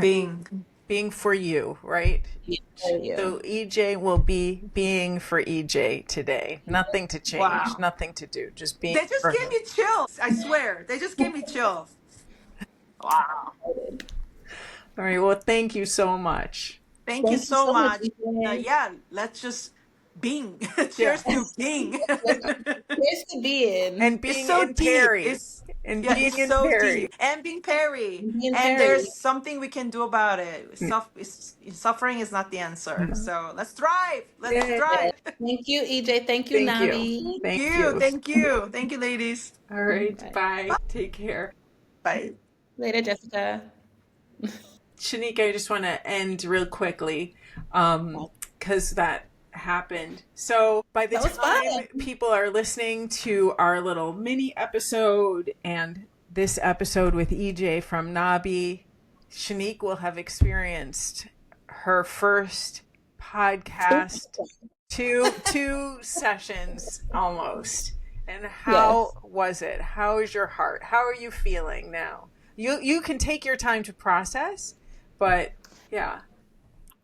being for you, right? being for you. So EJ will be being for EJ today. Nothing to change, Wow. nothing to do. Just being They just for gave him. me chills. I swear. They just gave me chills. Wow. All right. Well, thank you so much. Thank you Thank you so so much, much. EJ. Yeah, let's just Bing. Cheers to Yes. Bing. Here's to being. And It's being so in deep. Perry. And Yeah, being it's in so Perry. deep. And being Perry. Being And Perry. there's something we can do about it. Suffering is not the answer. So let's thrive. Let's Yay. thrive. Thank you, EJ. Thank you, Thank you. Nabi. Thank you. Thank you. Thank you, ladies. All right. Bye. Bye. Take care. Bye. Later, Jessica. Shanique, I just want to end real quickly because that happened. So by the That was time fun. people are listening to our little mini episode and this episode with EJ from NNABI, Shanique will have experienced her first podcast, two sessions almost. And how was it? How is your heart? How are you feeling now? You can take your time to process, but yeah.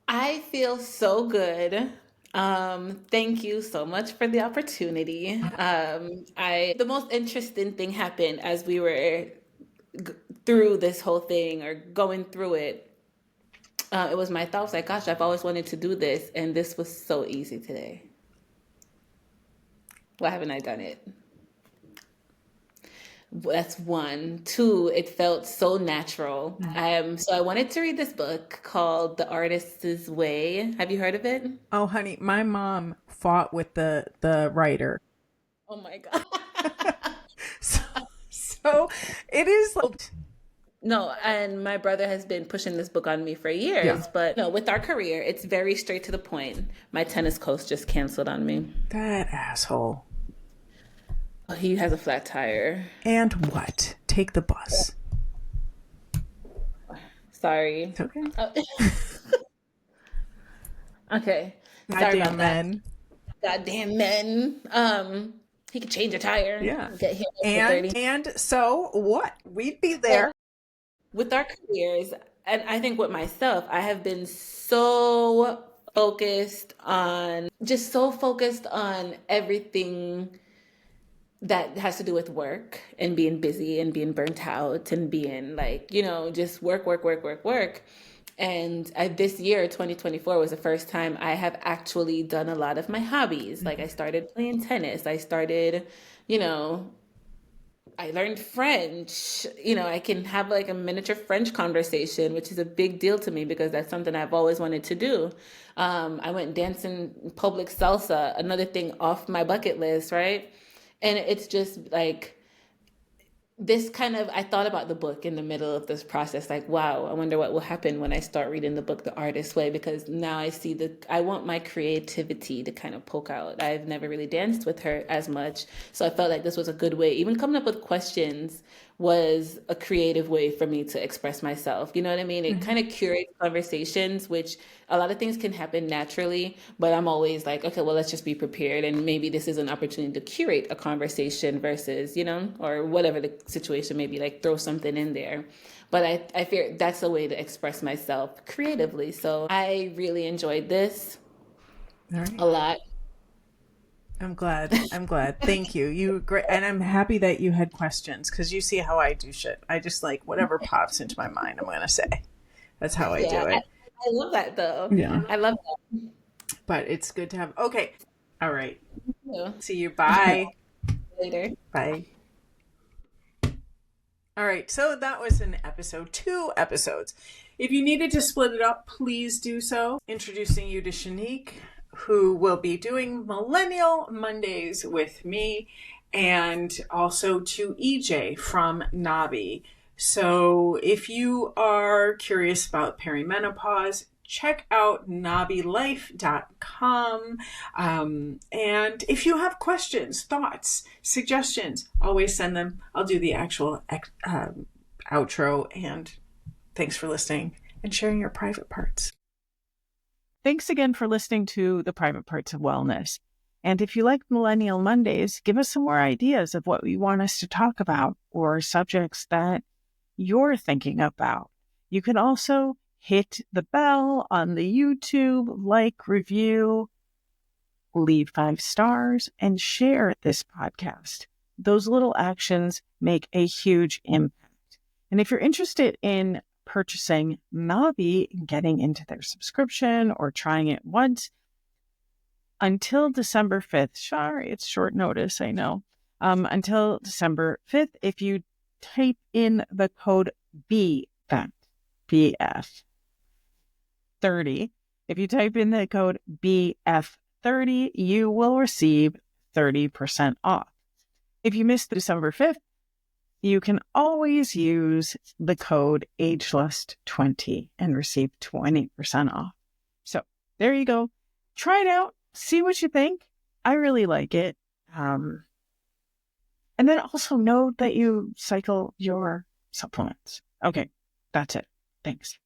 I feel so good. Thank you so much for the opportunity. The most interesting thing happened as we were through this whole thing or going through it. It was my thoughts like, gosh, I've always wanted to do this, and this was so easy today. Why haven't I done it? That's one. Two, it felt so natural. So I wanted to read this book called The Artist's Way. Have you heard of it? Oh, honey, my mom fought with the writer. Oh my God. So it is like... No, and my brother has been pushing this book on me for years, but no, with our career, it's very straight to the point. My tennis coach just canceled on me. That asshole. He has a flat tire. And what? Take the bus. Sorry. It's okay. Okay. Sorry about men. that. Goddamn men. He could change a tire. Yeah. Get hit for 30. And so what? We'd be there. With our careers, and I think with myself, I have been so focused on everything that has to do with work and being busy and being burnt out and being like, just work. And this year, 2024, was the first time I have actually done a lot of my hobbies. Like I started playing tennis. I started, you know, I learned French. I can have like a miniature French conversation, which is a big deal to me because that's something I've always wanted to do. I went dancing public salsa, another thing off my bucket list, right? And it's just like this kind of, I thought about the book in the middle of this process, like, wow, I wonder what will happen when I start reading the book the artist way, because now I want my creativity to kind of poke out. I've never really danced with her as much, so I felt like this was a good way. Even coming up with questions was a creative way for me to express myself. You know what I mean? It kind of curates conversations, which a lot of things can happen naturally, but I'm always like, okay, well, let's just be prepared. And maybe this is an opportunity to curate a conversation versus, or whatever the situation may be, like throw something in there. But I fear that's a way to express myself creatively. So I really enjoyed this a lot. I'm glad. Thank you. You great, and I'm happy that you had questions because you see how I do shit. I just like whatever pops into my mind. I'm gonna say that's how I do it. I love that though. Yeah, I love that. but it's good to have. Okay, all right. Yeah. See you. Bye. Later. Bye. All right, so that was an episode, 2 episodes. If you needed to split it up, please do so. Introducing you to Shanique, who will be doing Millennial Mondays with me, and also to EJ from NNABI. So if you are curious about perimenopause, check out nnabilife.com. And if you have questions, thoughts, suggestions, always send them. I'll do the actual outro. And thanks for listening and sharing your private parts. Thanks again for listening to the Private Parts of Wellness. And if you like Millennial Mondays, give us some more ideas of what you want us to talk about or subjects that you're thinking about. You can also hit the bell on the YouTube, like, review, leave 5 stars, and share this podcast. Those little actions make a huge impact. And if you're interested in purchasing NNABI, getting into their subscription or trying it once, until December 5th, sorry, it's short notice, I know. Until December 5th, if you type in the code BF30, if you type in the code BF30, you will receive 30% off. If you missed December 5th, you can always use the code AGELUST20 and receive 20% off. So there you go. Try it out. See what you think. I really like it. And then also know that you cycle your supplements. Okay, that's it. Thanks.